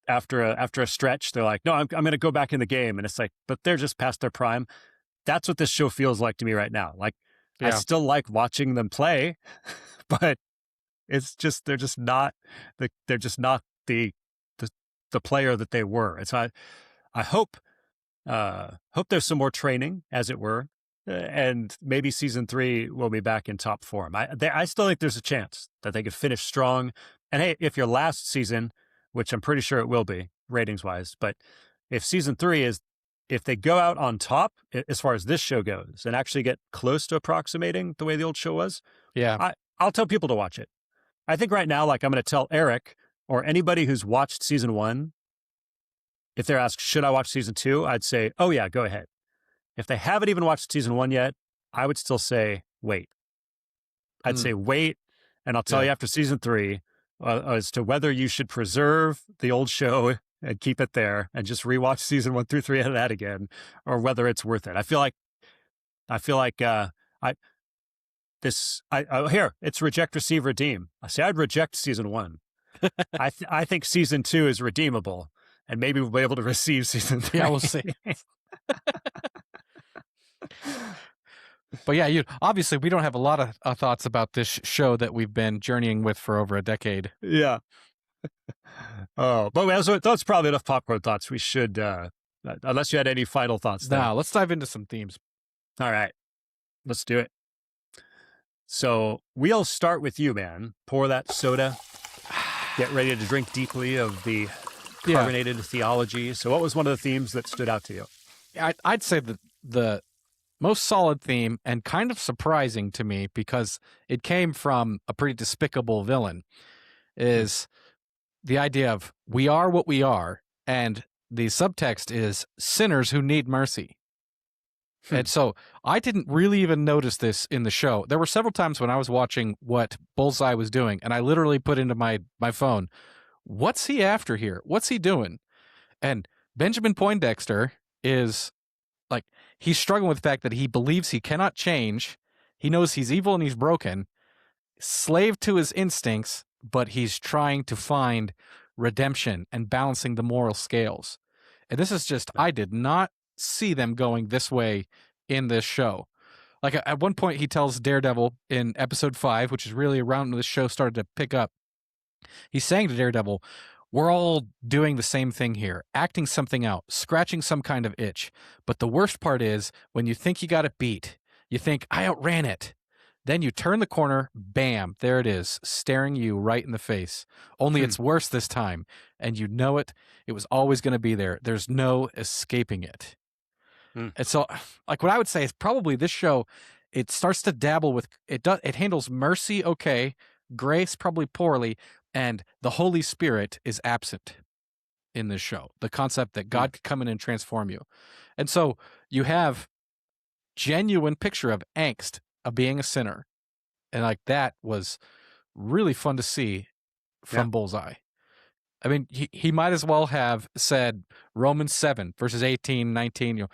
After a stretch, they're like, no, I'm going to go back in the game. And it's like, but they're just past their prime. That's what this show feels like to me right now. Like, I still like watching them play, but it's just, they're just not the player that they were. And so I hope there's some more training, as it were, and maybe season 3 will be back in top form. I still think there's a chance that they could finish strong. And hey, if your last season, which I'm pretty sure it will be ratings-wise, but if season 3 if they go out on top as far as this show goes and actually get close to approximating the way the old show was, I'll tell people to watch it. I think right now, like, I'm going to tell Eric or anybody who's watched season 1, if they're asked, should I watch season 2? I'd say, oh yeah, go ahead. If they haven't even watched season 1 yet, I would still say, wait. I'd say wait, and I'll tell you after season 3 as to whether you should preserve the old show and keep it there and just rewatch season 1 through 3 of that again, or whether it's worth it. I feel like here, it's reject, receive, redeem. I say I'd reject season 1. I think season 2 is redeemable, and maybe we'll be able to receive season 3. Yeah, we'll see. But yeah, obviously we don't have a lot of thoughts about this show that we've been journeying with for over a decade. Yeah. Oh, but that's probably enough popcorn thoughts. We should, unless you had any final thoughts. No, let's dive into some themes. All right, let's do it. So we'll start with you, man. Pour that soda. Get ready to drink deeply of the carbonated theology. So what was one of the themes that stood out to you? I'd say the most solid theme, and kind of surprising to me because it came from a pretty despicable villain, is the idea of we are what we are, and the subtext is sinners who need mercy. And so I didn't really even notice this in the show. There were several times when I was watching what Bullseye was doing, and I literally put into my phone, what's he after here? What's he doing? And Benjamin Poindexter is like, he's struggling with the fact that he believes he cannot change. He knows he's evil and he's broken, slave to his instincts, but he's trying to find redemption and balancing the moral scales. And this is just, I did not see them going this way in this show. Like at one point he tells Daredevil in episode 5, which is really around when the show started to pick up, he's saying to Daredevil, we're all doing the same thing here, acting something out, scratching some kind of itch. But the worst part is when you think you got it beat, you think, I outran it. Then you turn the corner, bam, there it is, staring you right in the face. Only it's worse this time. And you know it. It was always going to be there. There's no escaping it. And so, like, what I would say is probably this show, it starts to dabble with, it handles mercy okay, grace probably poorly, and the Holy Spirit is absent. in this show. The concept that God could come in and transform you. And so you have genuine picture of angst of being a sinner. And like that was really fun to see from Bullseye. I mean, he might as well have said Romans 7 verses 18, 19,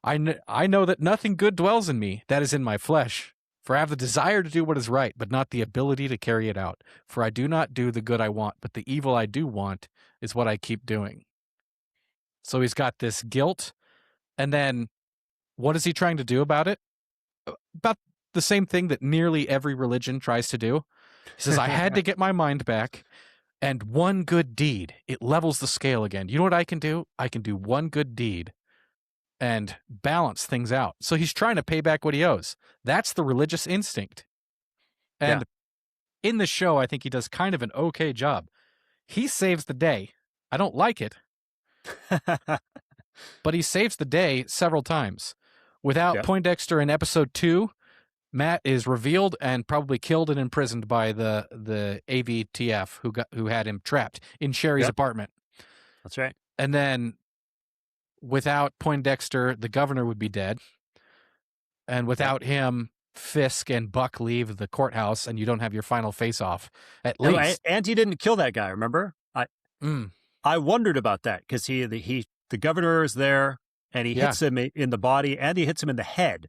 I know that nothing good dwells in me, that is in my flesh. For I have the desire to do what is right, but not the ability to carry it out. For I do not do the good I want, but the evil I do want is what I keep doing. So he's got this guilt. And then what is he trying to do about it? About the same thing that nearly every religion tries to do. He says, I had to get my mind back. And one good deed, it levels the scale again. You know what I can do? I can do one good deed and balance things out. So he's trying to pay back what he owes. That's the religious instinct. And in the show, I think he does kind of an okay job. He saves the day. I don't like it, but he saves the day several times. Without Poindexter in episode 2, Matt is revealed and probably killed and imprisoned by the AVTF who had him trapped in Sherry's apartment. That's right. And then without Poindexter, the governor would be dead. And without him, Fisk and Buck leave the courthouse and you don't have your final face-off, at least. And he didn't kill that guy, remember? I wondered about that because the governor is there and he hits him in the body and he hits him in the head.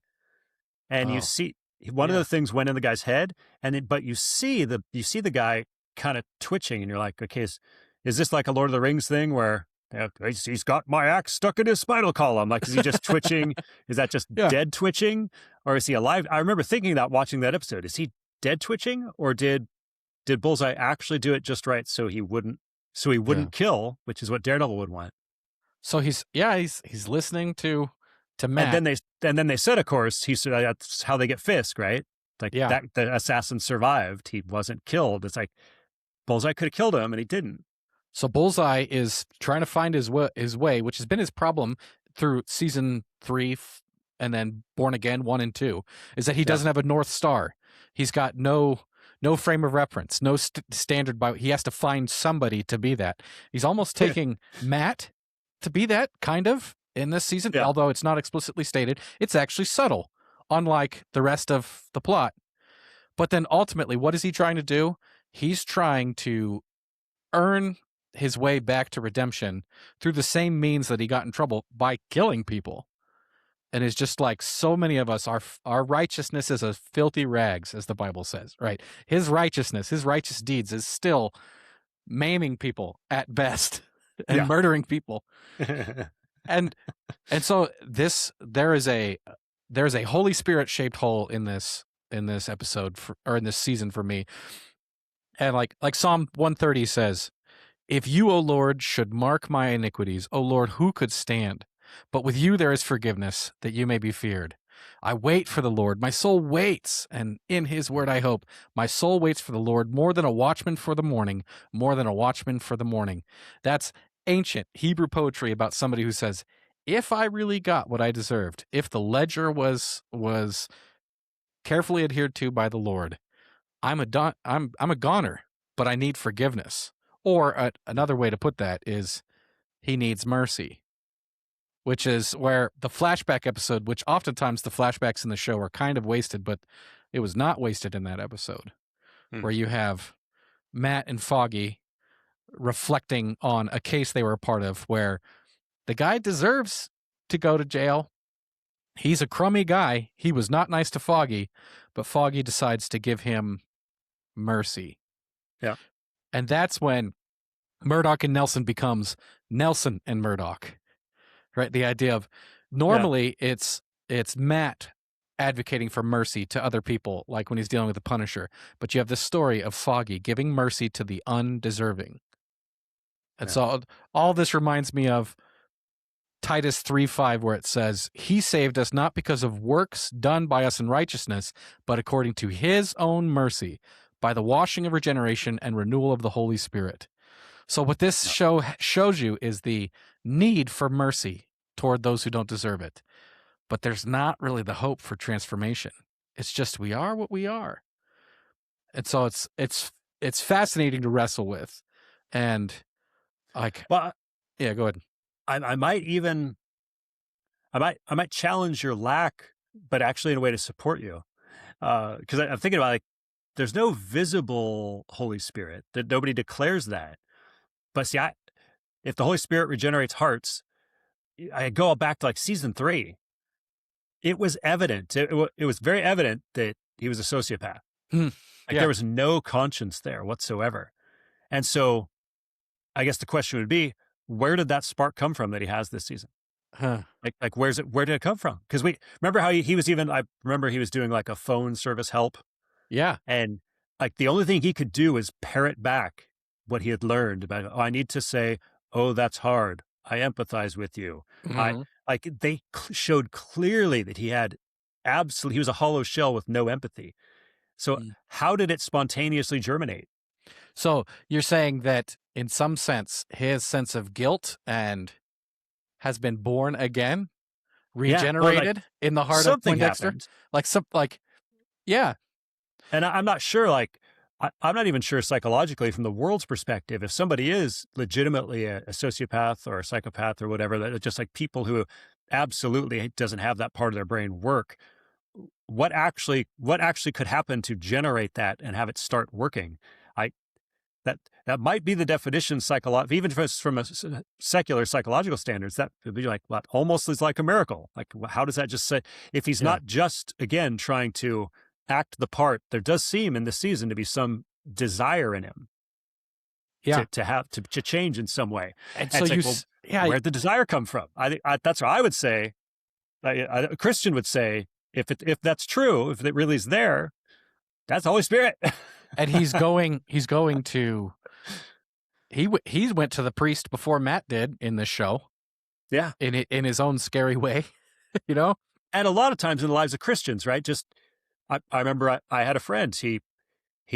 And you see one of the things went in the guy's head, but you see the guy kind of twitching, and you're like, okay, is this like a Lord of the Rings thing where he's got my axe stuck in his spinal column? Like, is he just twitching? Is that just dead twitching, or is he alive? I remember thinking that watching that episode, is he dead twitching, or did Bullseye actually do it just right so he wouldn't kill, which is what Daredevil would want? So he's listening to Matt. And then they said, of course, that's how they get Fisk, right? Like that the assassin survived. He wasn't killed. It's like Bullseye could have killed him and he didn't. So Bullseye is trying to find his way, which has been his problem through season 3 and then Born Again 1 and 2, is that he doesn't have a North Star. He's got no frame of reference, no standard. He has to find somebody to be that. He's almost taking Matt to be that, kind of, in this season, although it's not explicitly stated. It's actually subtle, unlike the rest of the plot. But then ultimately, what is he trying to do? He's trying to earn his way back to redemption through the same means that he got in trouble, by killing people. And it's just like so many of us, our righteousness is as filthy rags, as the Bible says, right? His righteousness, his righteous deeds is still maiming people at best and murdering people. And so there is a Holy Spirit shaped hole in this episode or in this season for me. And like Psalm 130 says, if you, O Lord, should mark my iniquities, O Lord, who could stand? But with you there is forgiveness, that you may be feared. I wait for the Lord. My soul waits, and in his word I hope. My soul waits for the Lord more than a watchman for the morning, more than a watchman for the morning. That's ancient Hebrew poetry about somebody who says, if I really got what I deserved, if the ledger was carefully adhered to by the Lord, I'm a goner, but I need forgiveness. Or another way to put that is he needs mercy, which is where the flashback episode, which oftentimes the flashbacks in the show are kind of wasted, but it was not wasted in that episode, where you have Matt and Foggy reflecting on a case they were a part of where the guy deserves to go to jail. He's a crummy guy. He was not nice to Foggy, but Foggy decides to give him mercy. Yeah. And that's when Murdoch and Nelson becomes Nelson and Murdoch, right? The idea of normally it's Matt advocating for mercy to other people, like when he's dealing with the Punisher. But you have this story of Foggy giving mercy to the undeserving. And so all this reminds me of Titus 3:5, where it says, he saved us not because of works done by us in righteousness, but according to his own mercy, by the washing of regeneration and renewal of the Holy Spirit. So what this show shows you is the need for mercy toward those who don't deserve it. But there's not really the hope for transformation. It's just we are what we are. And so it's fascinating to wrestle with. And like, well, Yeah, go ahead. I might challenge your lack, but actually in a way to support you. Because I'm thinking about, like, there's no visible Holy Spirit, that nobody declares that. But see, if the Holy Spirit regenerates hearts, I go back to like season 3. It was evident. It was very evident that he was a sociopath. There was no conscience there whatsoever. And so I guess the question would be, where did that spark come from that he has this season? Where did it come from? Because we remember how he was I remember he was doing like a phone service help. Yeah. And like the only thing he could do was parrot back what he had learned about, I need to say, oh, that's hard. I empathize with you. Mm-hmm. They showed clearly that he was a hollow shell with no empathy. So how did it spontaneously germinate? So you're saying that in some sense, his sense of guilt and has been born again, regenerated in the heart of Poindexter? Happened. Yeah. And I'm not sure, I'm not even sure psychologically from the world's perspective, if somebody is legitimately a sociopath or a psychopath or whatever, that just like people who absolutely doesn't have that part of their brain work, what actually could happen to generate that and have it start working? That might be the definition even if it's from a secular psychological standards, that would be like what almost is like a miracle. Like, how does that just say, if he's not just, again, trying to act the part, there does seem in this season to be some desire in him to change in some way. And so where'd the desire come from? That's what I would say. A Christian would say, if that's true, if it really is there, that's the Holy Spirit. And he went to the priest before Matt did in this show. Yeah. In his own scary way, you know? And a lot of times in the lives of Christians, right? I remember I had a friend, he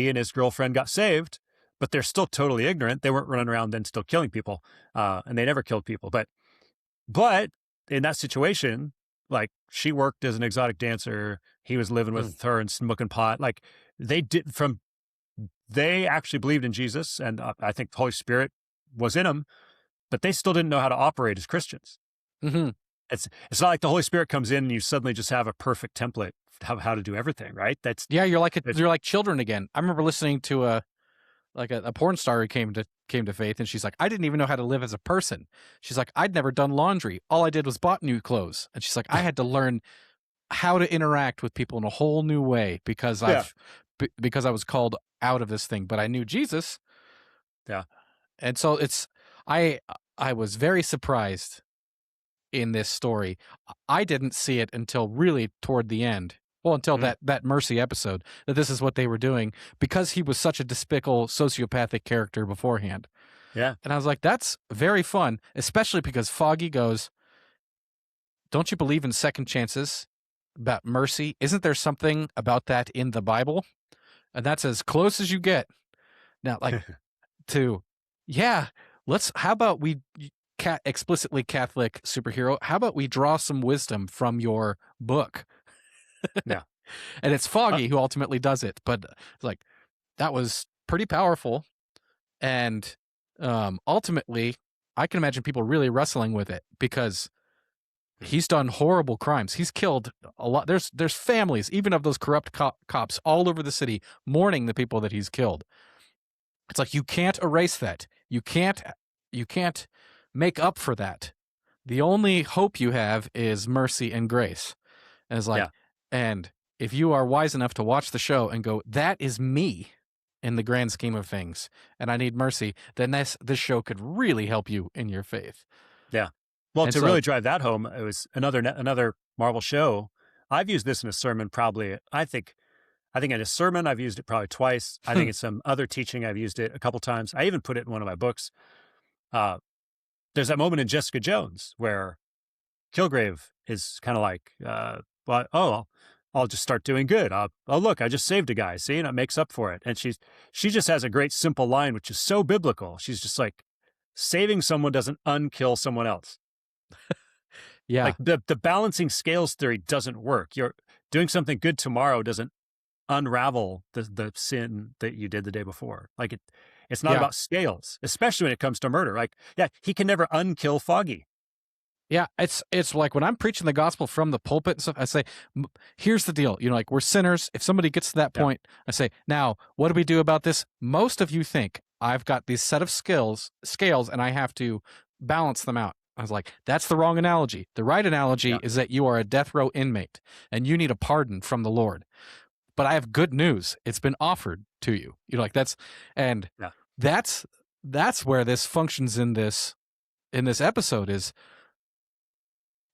and his girlfriend got saved, but they're still totally ignorant. They weren't running around then still killing people. And they never killed people. But in that situation, like, she worked as an exotic dancer. He was living with her and smoking pot. Like, they actually believed in Jesus, and I think the Holy Spirit was in them, but they still didn't know how to operate as Christians. Mm-hmm. It's not like the Holy Spirit comes in and you suddenly just have a perfect template of how to do everything, right? You're like children again. I remember listening to a porn star who came to faith, and she's like, I didn't even know how to live as a person. She's like, I'd never done laundry. All I did was bought new clothes. And she's like, I had to learn how to interact with people in a whole new way because I was called out of this thing, but I knew Jesus. Yeah. And so I was very surprised in this story. I didn't see it until really toward the end. Well, until that Mercy episode, that this is what they were doing, because he was such a despicable sociopathic character beforehand. Yeah. And I was like, that's very fun, especially because Foggy goes, don't you believe in second chances, about mercy? Isn't there something about that in the Bible? And that's as close as you get. Now, like, how about we, explicitly Catholic superhero, how about we draw some wisdom from your book? Yeah. And it's Foggy who ultimately does it, but like, that was pretty powerful. And ultimately, I can imagine people really wrestling with it, because he's done horrible crimes. He's killed a lot. There's families, even of those corrupt cops, all over the city mourning the people that he's killed. It's like, you can't erase that. You can't make up for that. The only hope you have is mercy and grace. And it's like, and if you are wise enough to watch the show and go, that is me in the grand scheme of things, and I need mercy, then this show could really help you in your faith. Yeah. Well, and to really drive that home, it was another Marvel show. I've used this in a sermon probably, I think in a sermon I've used it probably twice. I think in some other teaching I've used it a couple times. I even put it in one of my books. There's that moment in Jessica Jones where Kilgrave is kind of like, I'll just start doing good. Look, I just saved a guy. See, and it makes up for it. And she just has a great simple line, which is so biblical. She's just like, saving someone doesn't unkill someone else. Yeah. Like the balancing scales theory doesn't work. You're doing something good tomorrow doesn't unravel the sin that you did the day before. Like it's not Yeah. about scales, especially when it comes to murder. Like, yeah, he can never unkill Foggy. Yeah, it's like when I'm preaching the gospel from the pulpit and stuff, I say, here's the deal. Like, we're sinners. If somebody gets to that point, I say, now, what do we do about this? Most of you think I've got these set of scales, and I have to balance them out. I was like, that's the wrong analogy. The right analogy is that you are a death row inmate and you need a pardon from the Lord. But I have good news. It's been offered to you. Like that's where this functions in this episode is.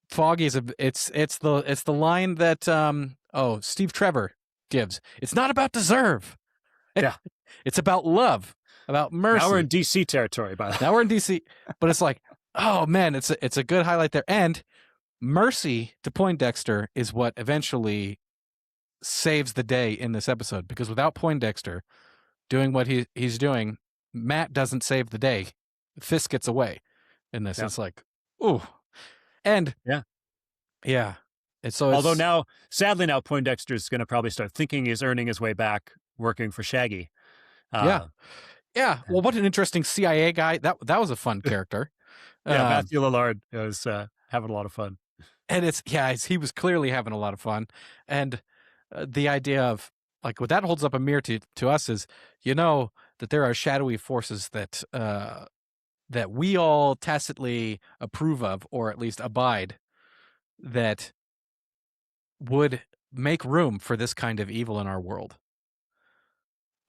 Foggy is it's the line that Steve Trevor gives. It's not about deserve. Yeah. It's about love, about mercy. Now we're in DC territory, by the way. Now we're in DC, but it's like, oh man, it's a good highlight there. And mercy to Poindexter is what eventually saves the day in this episode, because without Poindexter doing what he's doing, Matt doesn't save the day. Fisk gets away in this. It's like, ooh. And yeah. And so although now, sadly, now Poindexter's going to probably start thinking he's earning his way back working for Shaggy. Yeah. Well, what an interesting CIA guy. That was a fun character. Matthew Lillard was having a lot of fun. And he was clearly having a lot of fun. And the idea of, like, what that holds up a mirror to us is, that there are shadowy forces that we all tacitly approve of, or at least abide, that would make room for this kind of evil in our world.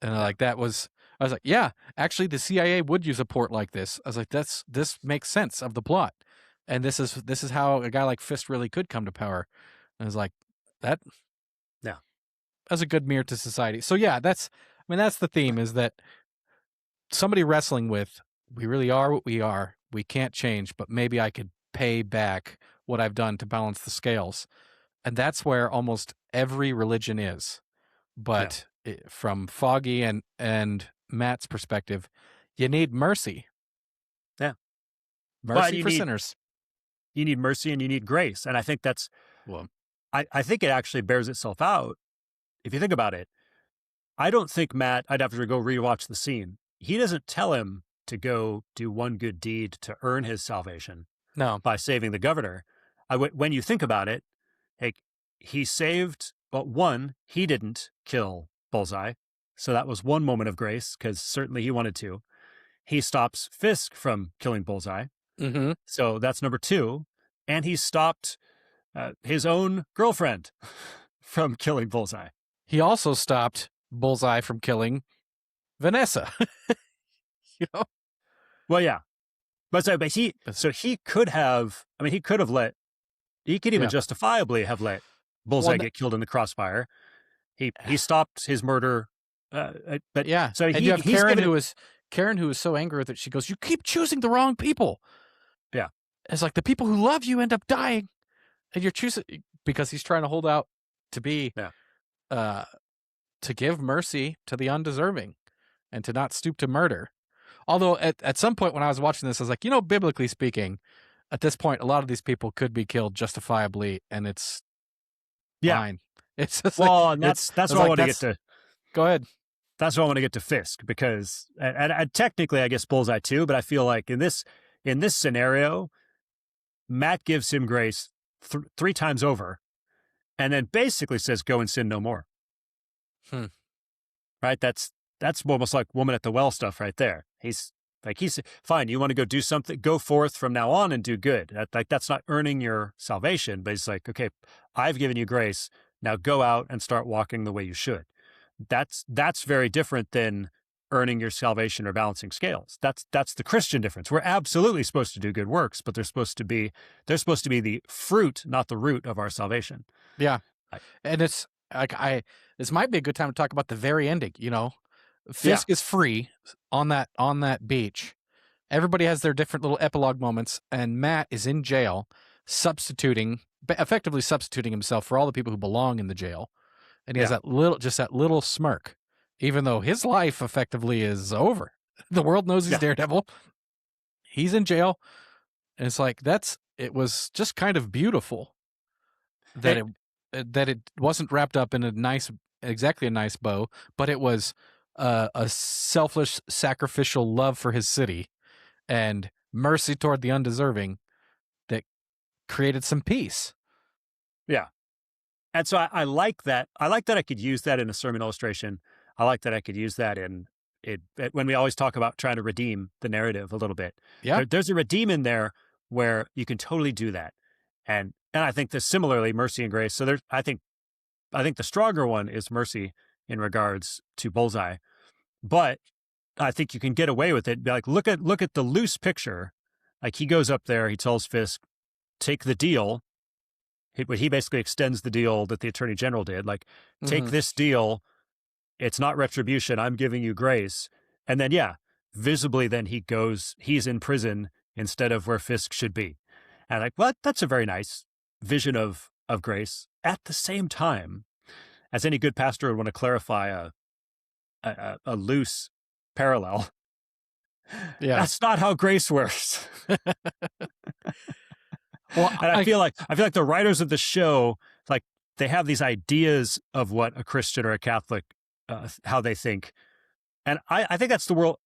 And I was like, yeah, actually the CIA would use a port like this. I was like, this makes sense of the plot. And this is how a guy like Fisk really could come to power. And I was like, that's a good mirror to society. So yeah, that's the theme, is that somebody wrestling with, we really are what we are. We can't change, but maybe I could pay back what I've done to balance the scales. And that's where almost every religion is. But from Foggy and Matt's perspective, you need mercy. Yeah. Mercy for sinners. You need mercy and you need grace. And I think that's, I think it actually bears itself out. If you think about it, I don't think Matt, I'd have to go rewatch the scene. He doesn't tell him to go do one good deed to earn his salvation. No. By saving the governor. When you think about it, he saved, one, he didn't kill Bullseye. So that was one moment of grace, because certainly he wanted to. He stops Fisk from killing Bullseye. Mm-hmm. So that's number 2. And he stopped his own girlfriend from killing Bullseye. He also stopped Bullseye from killing Vanessa. Well, yeah. But he could have, he could even justifiably have let Bullseye get killed in the crossfire. He stopped his murder. But yeah. So and you have Karen who was so angry that she goes, "You keep choosing the wrong people." Yeah. It's like the people who love you end up dying, and you're choosing, because he's trying to hold out to be, to give mercy to the undeserving and to not stoop to murder. Although at some point when I was watching this, I was like, biblically speaking, at this point, a lot of these people could be killed justifiably, and it's fine. It's just that's what I want to get to. Go ahead. That's what I want to get to Fisk, because and technically, I guess Bullseye too, but I feel like in this scenario, Matt gives him grace 3 times over, and then basically says, "Go and sin no more." Right? That's almost like woman at the well stuff right there. He's fine. You want to go do something? Go forth from now on and do good. That's not earning your salvation, but he's like, okay, I've given you grace. Now go out and start walking the way you should. That's very different than earning your salvation or balancing scales. That's the Christian difference. We're absolutely supposed to do good works, but they're supposed to be the fruit, not the root of our salvation. Yeah, and it's like this might be a good time to talk about the very ending. Fisk is free on that beach. Everybody has their different little epilogue moments, and Matt is in jail, effectively substituting himself for all the people who belong in the jail. And he has that little smirk, even though his life effectively is over. The world knows he's Daredevil. He's in jail. And it's like, it was just kind of beautiful that it wasn't wrapped up in a nice exactly a nice bow, but it was a selfless, sacrificial love for his city and mercy toward the undeserving that created some peace. Yeah. And so I like that. I like that I could use that in a sermon illustration. I like that I could use that in it when we always talk about trying to redeem the narrative a little bit. Yeah. There's a redeem in there where you can totally do that. And I think this similarly, mercy and grace. So there's I think the stronger one is mercy in regards to Bullseye. But I think you can get away with it. Be like, look at the loose picture. Like he goes up there, he tells Fisk, take the deal. He basically extends the deal that the Attorney General did. Like, take this deal. It's not retribution. I'm giving you grace. And then, yeah, visibly then he's in prison instead of where Fisk should be. And like, well, that's a very nice vision of grace. At the same time, as any good pastor would want to clarify a loose parallel, that's not how grace works. Well, and I feel like the writers of the show, like they have these ideas of what a Christian or a Catholic, how they think, and I think that's the world.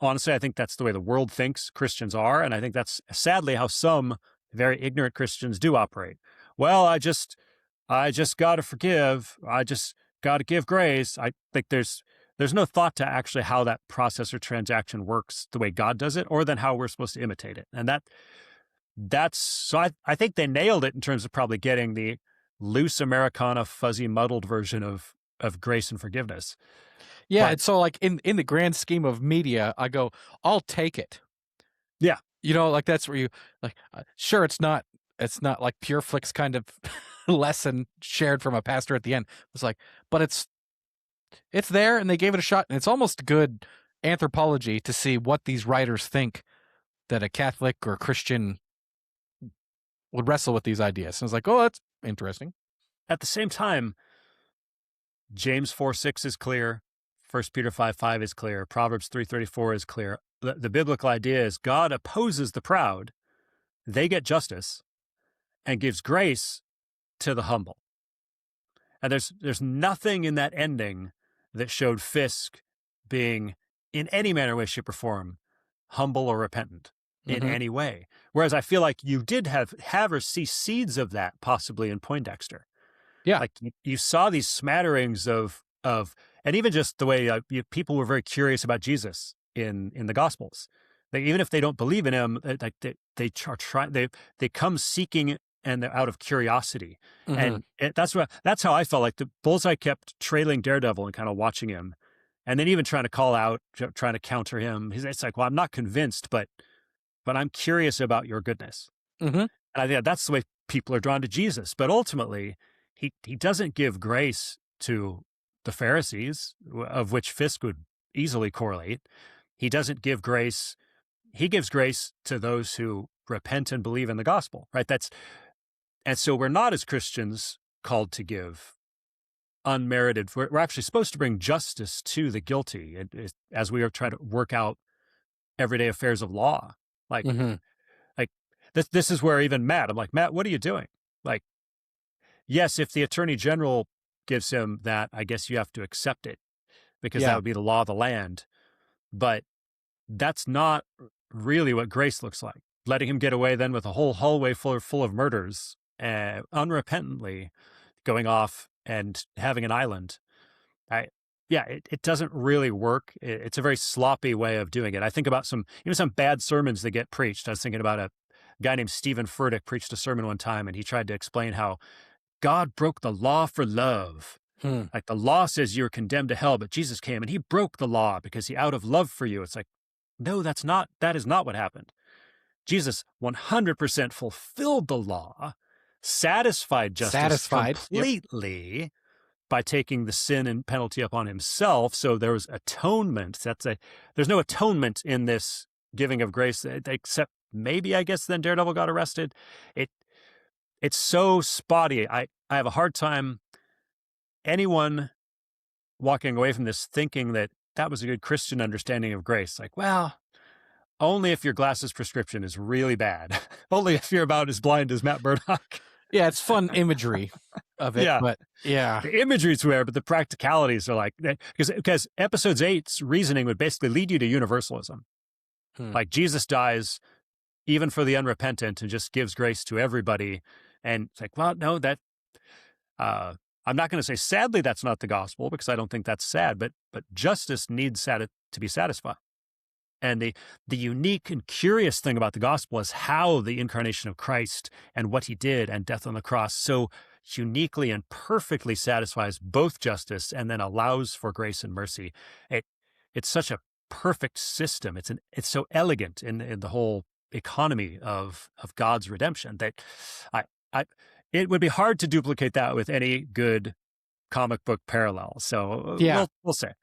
Honestly, I think that's the way the world thinks Christians are, and I think that's sadly how some very ignorant Christians do operate. Well, I just got to forgive. I just got to give grace. I think there's no thought to actually how that process or transaction works the way God does it, or then how we're supposed to imitate it, and that's so I think they nailed it in terms of probably getting the loose Americana, fuzzy, muddled version of grace and forgiveness. Yeah, and so like in the grand scheme of media, I go, I'll take it. Yeah, like that's where you like. Sure, it's not like Pure Flick's kind of lesson shared from a pastor at the end. It's like, but it's there, and they gave it a shot, and it's almost good anthropology to see what these writers think that a Catholic or a Christian would wrestle with these ideas. And it's like, oh, that's interesting. At the same time, James 4:6 is clear. 1 Peter 5:5 is clear. Proverbs 3:34 is clear. The biblical idea is God opposes the proud. They get justice and gives grace to the humble. And there's nothing in that ending that showed Fisk being in any manner, way, shape, or form humble or repentant in any way. Whereas I feel like you did have or see seeds of that possibly in Poindexter. Yeah. Like you saw these smatterings of, and even just the way people were very curious about Jesus in the Gospels. Even if they don't believe in him, like they come seeking and they're out of curiosity. And that's how I felt like the Bullseye kept trailing Daredevil and kind of watching him. And then even trying to call out, trying to counter him. It's like, well, I'm not convinced, but I'm curious about your goodness. And I think that's the way people are drawn to Jesus. But ultimately, he doesn't give grace to the Pharisees, of which Fisk would easily correlate. He doesn't give grace. He gives grace to those who repent and believe in the gospel, right? And so we're not as Christians called to give unmerited. We're actually supposed to bring justice to the guilty as we are trying to work out everyday affairs of law. Like this is where even Matt, I'm like, Matt, what are you doing? Like, yes, if the Attorney General gives him that, I guess you have to accept it because that would be the law of the land. But that's not really what grace looks like. Letting him get away then with a whole hallway full of murders, unrepentantly going off and having an island. It doesn't really work. It's a very sloppy way of doing it. I think about some bad sermons that get preached. I was thinking about a guy named Stephen Furtick preached a sermon one time, and he tried to explain how God broke the law for love. Like the law says you're condemned to hell, but Jesus came and he broke the law because he out of love for you. It's like, no, that is not what happened. Jesus 100% fulfilled the law, satisfied justice completely by taking the sin and penalty upon himself. So there was atonement. There's no atonement in this giving of grace, except maybe, I guess, then Daredevil got arrested. It's so spotty. I have a hard time anyone walking away from this thinking that was a good Christian understanding of grace. Like, well, only if your glasses prescription is really bad. Only if you're about as blind as Matt Murdock. Yeah, it's fun imagery of it, Yeah. but yeah. The imagery's there, but the practicalities are like, because episode 8's reasoning would basically lead you to universalism. Like Jesus dies even for the unrepentant and just gives grace to everybody. And it's like, well, no, that, I'm not going to say sadly that's not the gospel, because I don't think that's sad, but justice needs to be satisfied. And the unique and curious thing about the gospel is how the incarnation of Christ and what he did and death on the cross so uniquely and perfectly satisfies both justice and then allows for grace and mercy. It's such a perfect system. It's so elegant in the whole economy of God's redemption that it would be hard to duplicate that with any good comic book parallel. So yeah, we'll say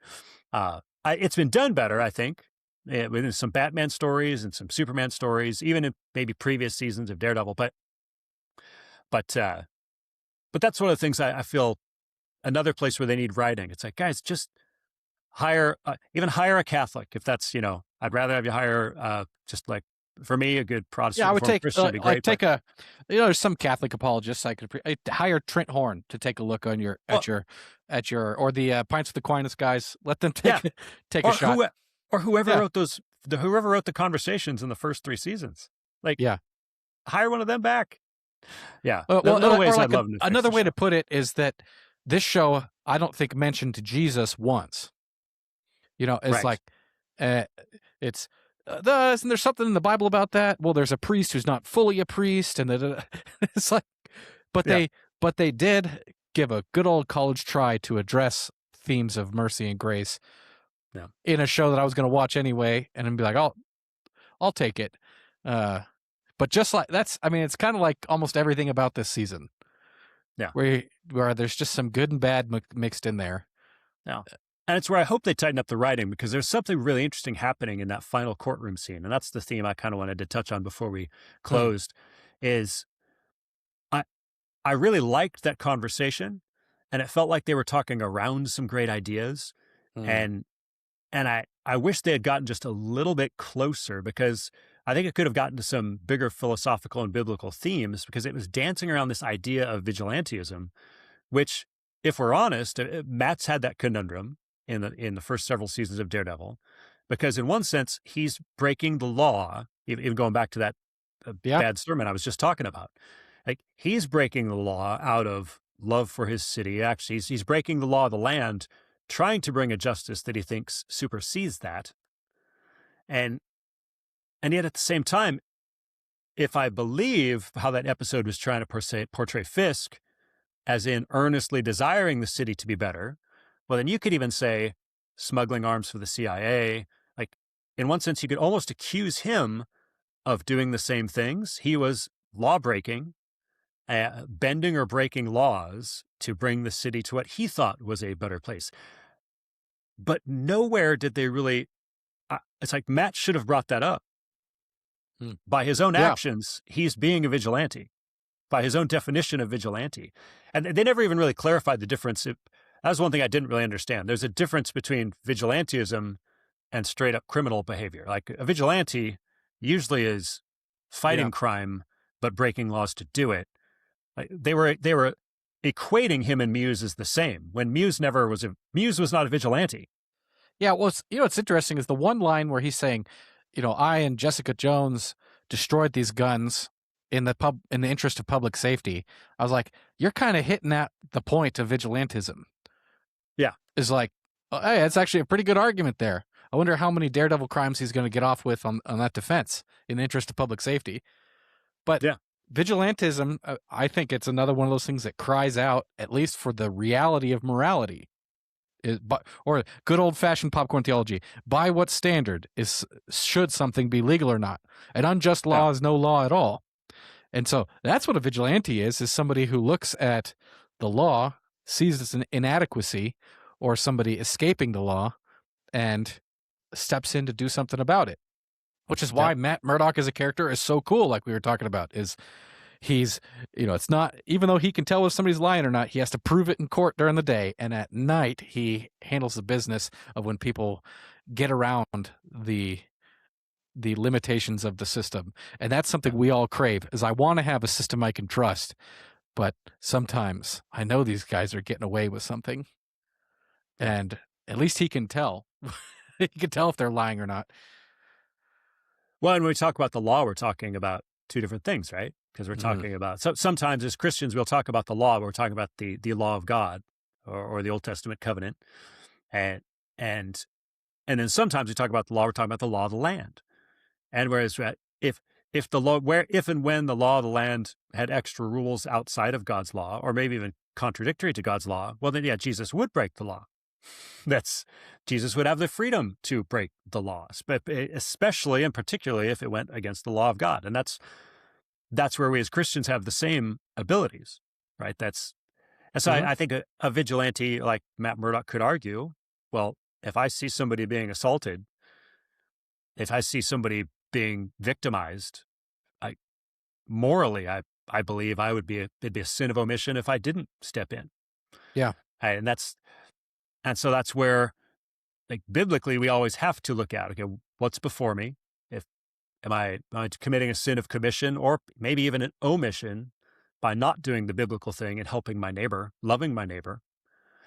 it's been done better, I think. With some Batman stories and some Superman stories, even in maybe previous seasons of Daredevil. But that's one of the things I feel another place where they need writing. It's like, guys, just hire a Catholic. If that's, I'd rather have you hire just like, for me, a good Protestant. Yeah, I would take Christian would be great, there's some Catholic apologists I'd hire Trent Horn to take a look on your or the Pints with Aquinas guys. Let them take a shot. Or whoever wrote the conversations in the first 3 seasons. Hire one of them back. Yeah. Another way to put it is that this show, I don't think, mentioned Jesus once. It's like, isn't there something in the Bible about that? Well, there's a priest who's not fully a priest, and it's like, but they did give a good old college try to address themes of mercy and grace. Yeah. In a show that I was going to watch anyway, and then be like, I'll take it. But just like it's kind of like almost everything about this season. Yeah. Where there's just some good and bad mixed in there. Yeah. And it's where I hope they tighten up the writing, because there's something really interesting happening in that final courtroom scene. And that's the theme I kind of wanted to touch on before we closed, is I really liked that conversation, and it felt like they were talking around some great ideas. And I wish they had gotten just a little bit closer, because I think it could have gotten to some bigger philosophical and biblical themes, because it was dancing around this idea of vigilantism, which, if we're honest, Matt's had that conundrum in the first several seasons of Daredevil, because in one sense, he's breaking the law, even going back to that bad sermon I was just talking about. Like, he's breaking the law out of love for his city. Actually, he's breaking the law of the land, trying to bring a justice that he thinks supersedes that. And yet at the same time, if I believe how that episode was trying to portray Fisk as in earnestly desiring the city to be better, well, then you could even say smuggling arms for the CIA. Like, in one sense, you could almost accuse him of doing the same things. He was law-breaking, bending or breaking laws to bring the city to what he thought was a better place. But nowhere did they really, it's like Matt should have brought that up. By his own actions, he's being a vigilante, by his own definition of vigilante. And they never even really clarified the difference. That was one thing I didn't really understand. There's a difference between vigilantism and straight up criminal behavior. Like, a vigilante usually is fighting crime, but breaking laws to do it. Like, they were equating him and Muse as the same, when Muse was not a vigilante. Yeah, well, what's interesting is the one line where he's saying, I and Jessica Jones destroyed these guns in the interest of public safety. I was like, you're kind of hitting at the point of vigilantism. Yeah. It's like, hey, that's actually a pretty good argument there. I wonder how many Daredevil crimes he's going to get off with on that defense in the interest of public safety. But vigilantism, I think it's another one of those things that cries out, at least for the reality of morality. Or good old-fashioned popcorn theology. By what standard should something be legal or not? An unjust law is no law at all. And so that's what a vigilante is somebody who looks at the law, sees it's an inadequacy, or somebody escaping the law, and steps in to do something about it. Which is why Matt Murdock as a character is so cool, like we were talking about, is he's, it's not, even though he can tell if somebody's lying or not, he has to prove it in court during the day. And at night, he handles the business of when people get around the limitations of the system. And that's something we all crave, is I want to have a system I can trust. but sometimes I know these guys are getting away with something, and at least he can tell. He can tell if they're lying or not. Well, and when we talk about the law, we're talking about two different things, right? Because we're talking about, sometimes as Christians, we'll talk about the law, but we're talking about the law of God or the Old Testament covenant. And then sometimes we talk about the law, we're talking about the law of the land. And whereas if and when the law of the land had extra rules outside of God's law, or maybe even contradictory to God's law, well, then, yeah, Jesus would break the law. Jesus would have the freedom to break the law, especially and particularly if it went against the law of God. And that's where we as Christians have the same abilities, right? So I think a vigilante like Matt Murdock could argue, well, if I see somebody being assaulted, if I see somebody being victimized, morally, I believe it'd be a sin of omission if I didn't step in. Yeah. And so that's where, like, biblically, we always have to look at, okay, what's before me? Am I committing a sin of commission, or maybe even an omission by not doing the biblical thing and helping my neighbor, loving my neighbor?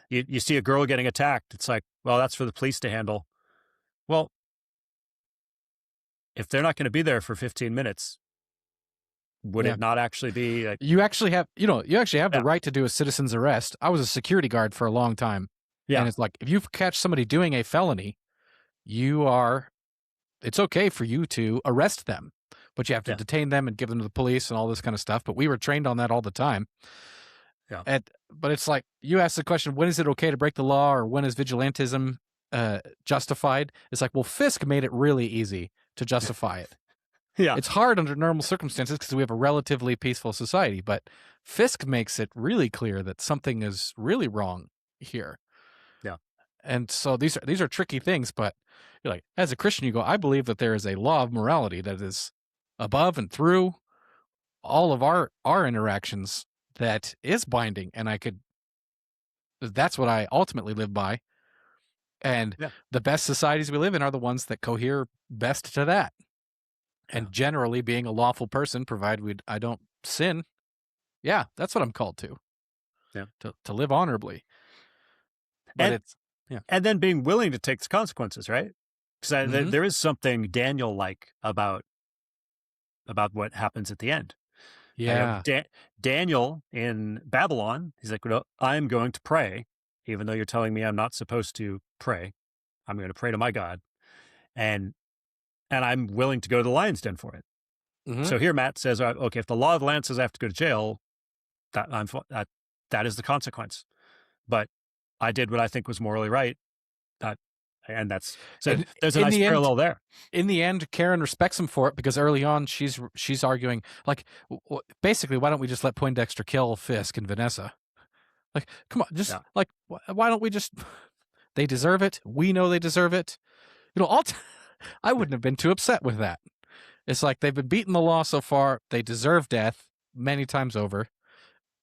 You see a girl getting attacked. It's like, well, that's for the police to handle. Well, if they're not going to be there for 15 minutes, would it not actually be like, you actually have the right to do a citizen's arrest. I was a security guard for a long time. Yeah. And it's like, if you catch somebody doing a felony, it's okay for you to arrest them, but you have to detain them and give them to the police and all this kind of stuff. But we were trained on that all the time. Yeah. But it's like, you ask the question, when is it okay to break the law, or when is vigilantism justified? It's like, well, Fisk made it really easy to justify it. Yeah. It's hard under normal circumstances because we have a relatively peaceful society, but Fisk makes it really clear that something is really wrong here. Yeah. And so these are tricky things, but you're like, as a Christian, you go, I believe that there is a law of morality that is above and through all of our interactions that is binding, and that's what I ultimately live by. And the best societies we live in are the ones that cohere best to that. And generally, being a lawful person, provided I don't sin, that's what I'm called to. Yeah, to live honorably. But and then being willing to take the consequences, right? Because there is something Daniel-like about what happens at the end. Yeah, Daniel in Babylon, he's like, well, I'm going to pray, even though you're telling me I'm not supposed to pray. I'm going to pray to my God, and I'm willing to go to the lion's den for it. Mm-hmm. So here Matt says, okay, if the law of the land says I have to go to jail, that is the consequence. But I did what I think was morally right. And there's a nice parallel there. In the end, Karen respects him for it, because early on she's arguing, like, basically, why don't we just let Poindexter kill Fisk and Vanessa? Like, come on, just like, why don't we just? They deserve it. We know they deserve it. I wouldn't have been too upset with that. It's like, they've been beating the law so far. They deserve death many times over.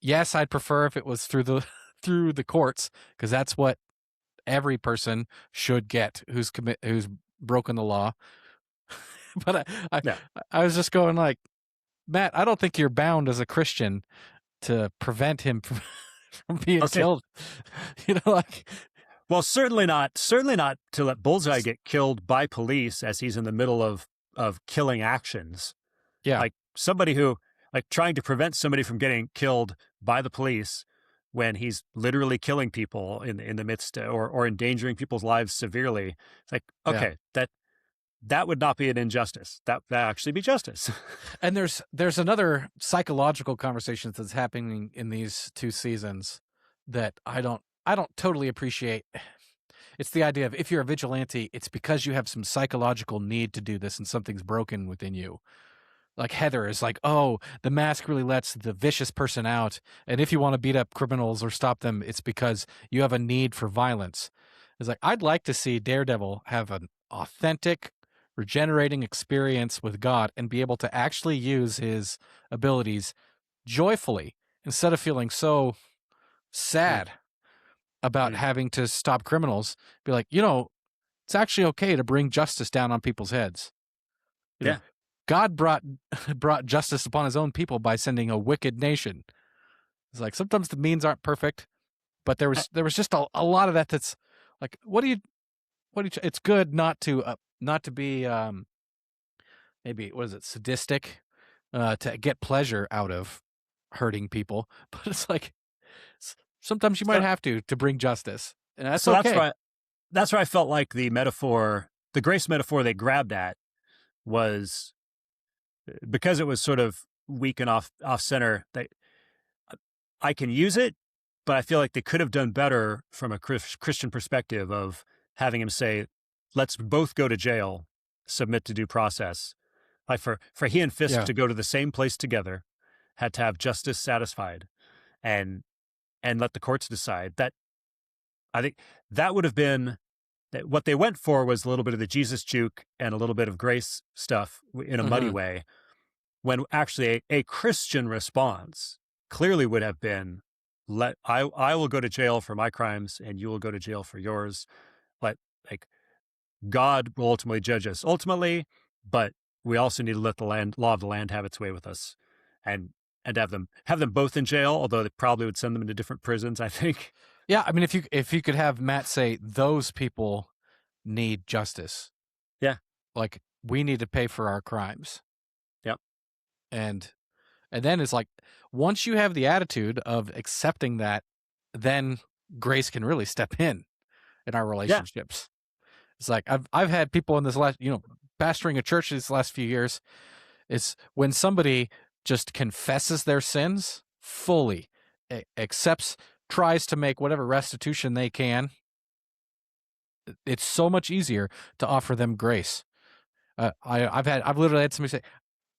Yes, I'd prefer if it was through the courts, because that's what every person should get who's broken the law. But I was just going like, Matt, I don't think you're bound as a Christian to prevent him from being killed. Well, certainly not to let Bullseye get killed by police as he's in the middle of killing actions. Yeah. Like somebody who, like, trying to prevent somebody from getting killed by the police when he's literally killing people in the midst, or endangering people's lives severely. It's like, okay, that would not be an injustice. That actually be justice. And there's another psychological conversation that's happening in these two seasons that I don't totally appreciate. It's the idea of, if you're a vigilante, it's because you have some psychological need to do this and something's broken within you. Like Heather is like, oh, the mask really lets the vicious person out. And if you want to beat up criminals or stop them, it's because you have a need for violence. It's like, I'd like to see Daredevil have an authentic, regenerating experience with God and be able to actually use his abilities joyfully, instead of feeling so sad about having to stop criminals. Be like, it's actually okay to bring justice down on people's heads. You know, God brought justice upon his own people by sending a wicked nation. It's like sometimes the means aren't perfect, but there was just a lot of that that's like, it's good not to be maybe, what is it, sadistic, to get pleasure out of hurting people, but it's like sometimes you might have to bring justice, and that's so okay. That's where I felt like the grace metaphor they grabbed at was, because it was sort of weak and off center. I can use it, but I feel like they could have done better from a Christian perspective of having him say, "Let's both go to jail, submit to due process." Like for he and Fisk to go to the same place together, had to have justice satisfied, and let the courts decide. That, I think, that would have been that what they went for was a little bit of the Jesus juke and a little bit of grace stuff in a muddy way, when actually a Christian response clearly would have been, I will go to jail for my crimes and you will go to jail for yours. Like God will ultimately judge us ultimately, but we also need to let the law of the land have its way with us, and have them both in jail, although they probably would send them into different prisons, I think. Yeah, I mean, if you could have Matt say those people need justice. Yeah. Like, we need to pay for our crimes. Yep. And then it's like, once you have the attitude of accepting that, then grace can really step in our relationships. Yeah. It's like I've had people in this last, pastoring a church these last few years, it's when somebody just confesses their sins fully, accepts, tries to make whatever restitution they can, it's so much easier to offer them grace. I've literally had somebody say,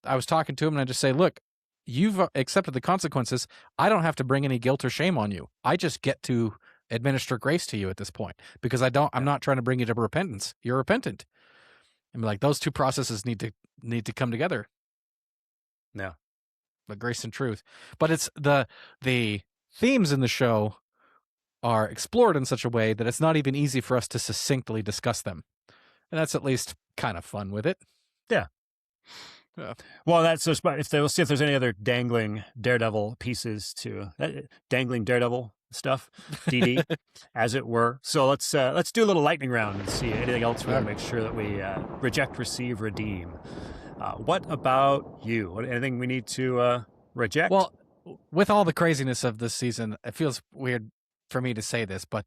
I was talking to him and I just say, look, you've accepted the consequences. I don't have to bring any guilt or shame on you. I just get to administer grace to you at this point, because I'm not trying to bring you to repentance. You're repentant. And like, those two processes need to come together. Yeah. But grace and truth. But it's the themes in the show are explored in such a way that it's not even easy for us to succinctly discuss them. And that's at least kind of fun with it. Yeah. Well, that's so. If we'll see if there's any other dangling Daredevil pieces to dangling Daredevil stuff, DD, as it were. So let's do a little lightning round and see anything else we want to make sure that we reject, receive, redeem. What about you? Anything we need to reject? Well, with all the craziness of this season, it feels weird for me to say this, but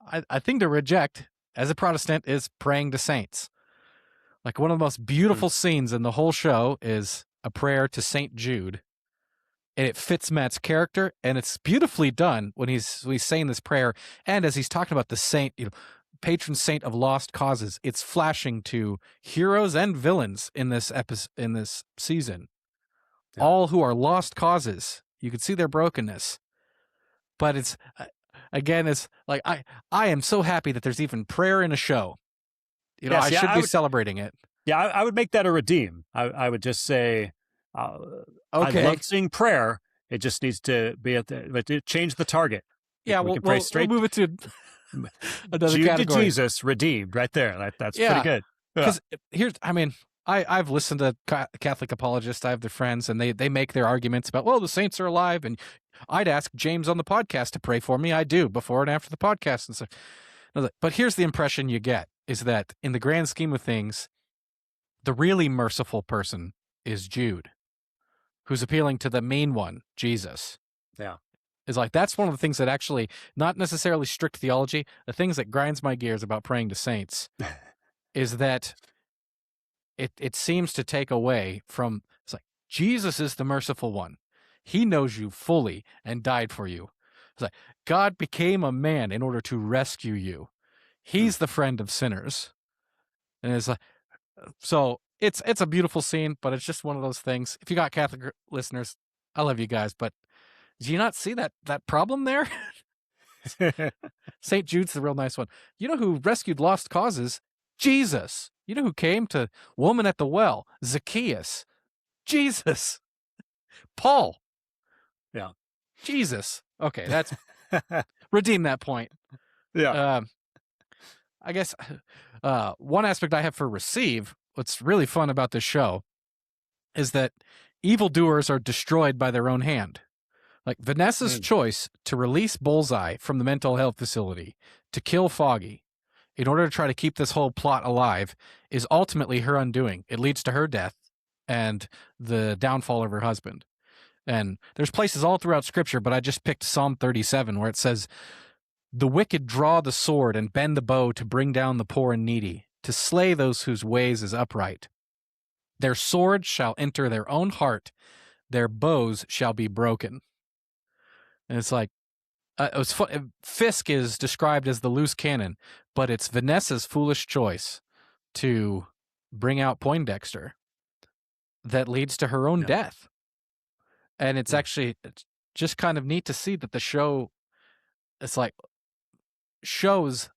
I think to reject as a Protestant is praying to saints. Like, one of the most beautiful scenes in the whole show is a prayer to Saint Jude, and it fits Matt's character, and it's beautifully done when he's saying this prayer, and as he's talking about the saint, patron saint of lost causes, it's flashing to heroes and villains in this season, all who are lost causes. You can see their brokenness, but it's again, it's like I am so happy that there's even prayer in a show. I should be celebrating it. Yeah, I would make that a redeem. I would just say, okay. I love seeing prayer. It just needs to be change the target. Yeah, we can pray straight. We'll move it to another Jude category. To Jesus, redeemed, right there. That's pretty good. Because I've listened to Catholic apologists. I have their friends, and they make their arguments about, well, the saints are alive, and I'd ask James on the podcast to pray for me. I do before and after the podcast and stuff. But here's the impression you get, is that in the grand scheme of things, the really merciful person is Jude, who's appealing to the main one, Jesus. Yeah. Is like, that's one of the things that actually, not necessarily strict theology, the things that grinds my gears about praying to saints is that it seems to take away from, it's like, Jesus is the merciful one. He knows you fully and died for you. It's like, God became a man in order to rescue you. He's the friend of sinners. And it's like, so it's a beautiful scene, but it's just one of those things. If you got Catholic listeners, I love you guys, but do you not see that problem there? St. Jude's the real nice one. You know who rescued lost causes? Jesus. You know who came to woman at the well? Zacchaeus. Jesus. Paul. Yeah. Jesus. Okay, that's redeem that point. Yeah. I guess one aspect I have for receive, what's really fun about this show, is that evildoers are destroyed by their own hand. Like Vanessa's choice to release Bullseye from the mental health facility to kill Foggy in order to try to keep this whole plot alive is ultimately her undoing. It leads to her death and the downfall of her husband. And there's places all throughout Scripture, but I just picked Psalm 37 where it says, "The wicked draw the sword and bend the bow to bring down the poor and needy, to slay those whose ways is upright. Their sword shall enter their own heart, their bows shall be broken." And it's like, Fisk is described as the loose cannon, but it's Vanessa's foolish choice to bring out Poindexter that leads to her own death. And it's actually just kind of neat to see that the show, it's like, shows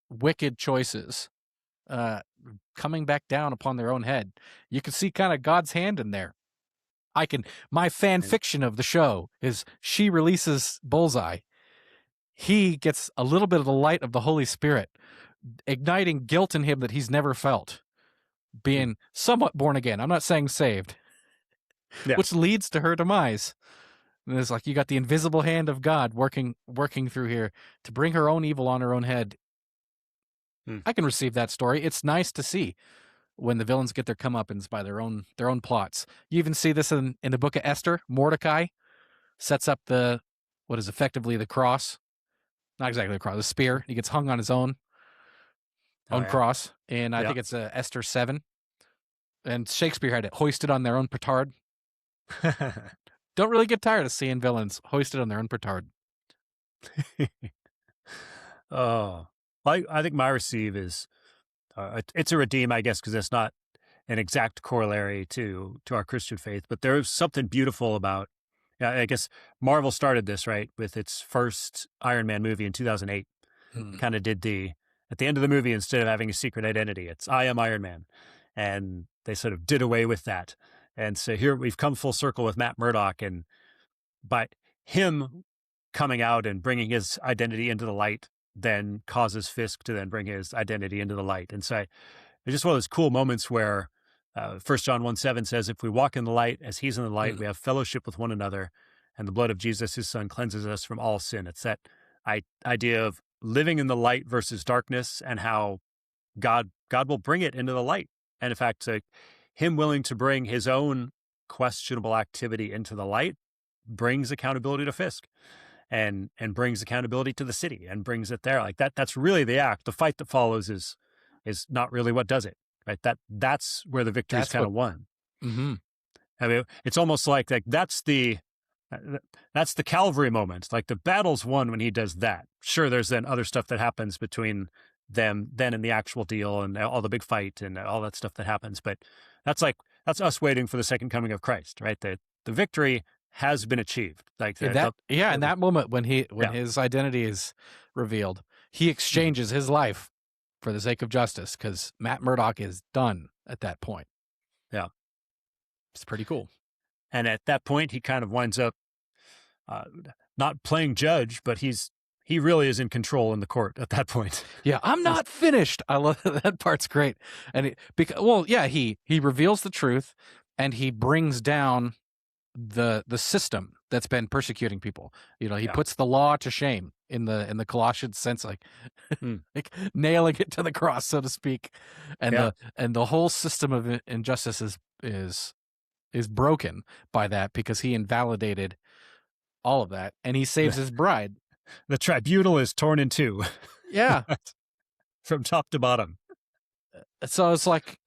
wicked choices coming back down upon their own head. You can see kind of God's hand in there. My fan fiction of the show is she releases Bullseye. He gets a little bit of the light of the Holy Spirit, igniting guilt in him that he's never felt, being somewhat born again. I'm not saying saved, which leads to her demise. And it's like you got the invisible hand of God working through here to bring her own evil on her own head. I can receive that story. It's nice to see when the villains get their comeuppance by their own plots. You even see this in the book of Esther. Mordecai sets up what is effectively the cross. Not exactly the cross, the spear. He gets hung on his own cross. And I think it's Esther 7. And Shakespeare had it hoisted on their own petard. Don't really get tired of seeing villains hoisted on their own petard. Oh, I think my receive is it's a redeem, I guess, because it's not an exact corollary to our Christian faith, but there's something beautiful about. I guess Marvel started this right with its first Iron Man movie in 2008. Kind of did at the end of the movie, instead of having a secret identity, it's "I am Iron Man," and they sort of did away with that. And so here we've come full circle with Matt Murdock, and by him coming out and bringing his identity into the light then causes Fisk to then bring his identity into the light. And so it's just one of those cool moments where 1 John 1:7 says, "If we walk in the light as he's in the light, we have fellowship with one another, and the blood of Jesus, his son, cleanses us from all sin." It's that idea of living in the light versus darkness, and how God will bring it into the light. And in fact, him willing to bring his own questionable activity into the light brings accountability to Fisk. And brings accountability to the city and brings it there like that. That's really the act. The fight that follows is not really what does it, right? That's where the victory is kind of won. Mm-hmm. I mean, it's almost like that's the Calvary moment. Like the battle's won when he does that. Sure, there's then other stuff that happens between them then and the actual deal and all the big fight and all that stuff that happens. But that's us waiting for the second coming of Christ, right? The victory has been achieved. Like in that moment when his identity is revealed, he exchanges his life for the sake of justice, because Matt Murdock is done at that point. Yeah, it's pretty cool. And at that point, he kind of winds up not playing judge, but he really is in control in the court at that point. Yeah, I'm not finished. I love that part's great. And he reveals the truth, and he brings down the system that's been persecuting people. He puts the law to shame in the Colossian sense, like like nailing it to the cross, so to speak. And the whole system of injustice is broken by that, because he invalidated all of that, and he saves his bride. The tribunal is torn in two. Yeah. From top to bottom. So it's like,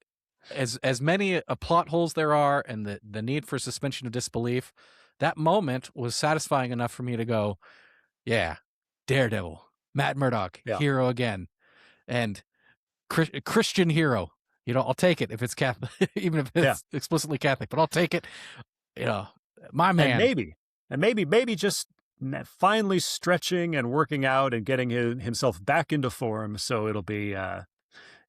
as many plot holes there are, and the need for suspension of disbelief, that moment was satisfying enough for me to go, yeah, Daredevil, Matt Murdock, hero again, and Christian hero. I'll take it if it's Catholic, even if it's explicitly Catholic, but I'll take it. My man. And maybe just finally stretching and working out and getting himself back into form, so it'll be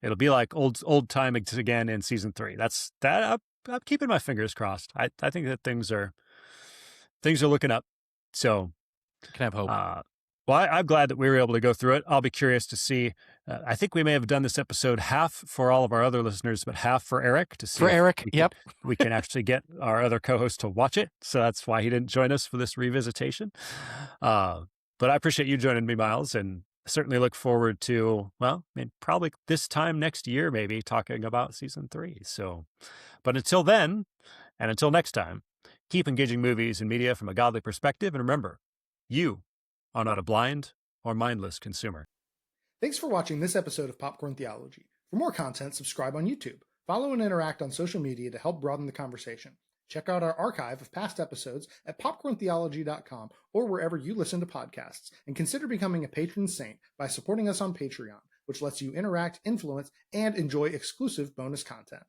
like old time again in season 3. I'm keeping my fingers crossed. I think that things are looking up. So can have hope. Well, I'm glad that we were able to go through it. I'll be curious to see I think we may have done this episode half for all of our other listeners, but half for Eric to see. For Eric, yep. We can actually get our other co-host to watch it. So that's why he didn't join us for this revisitation. But I appreciate you joining me, Miles, and certainly look forward to, well, probably this time next year, maybe talking about season 3. So, but until then, and until next time, keep engaging movies and media from a godly perspective. And remember, you are not a blind or mindless consumer. Thanks for watching this episode of Popcorn Theology. For more content, subscribe on YouTube. Follow and interact on social media to help broaden the conversation. Check out our archive of past episodes at popcorntheology.com or wherever you listen to podcasts. And consider becoming a patron saint by supporting us on Patreon, which lets you interact, influence, and enjoy exclusive bonus content.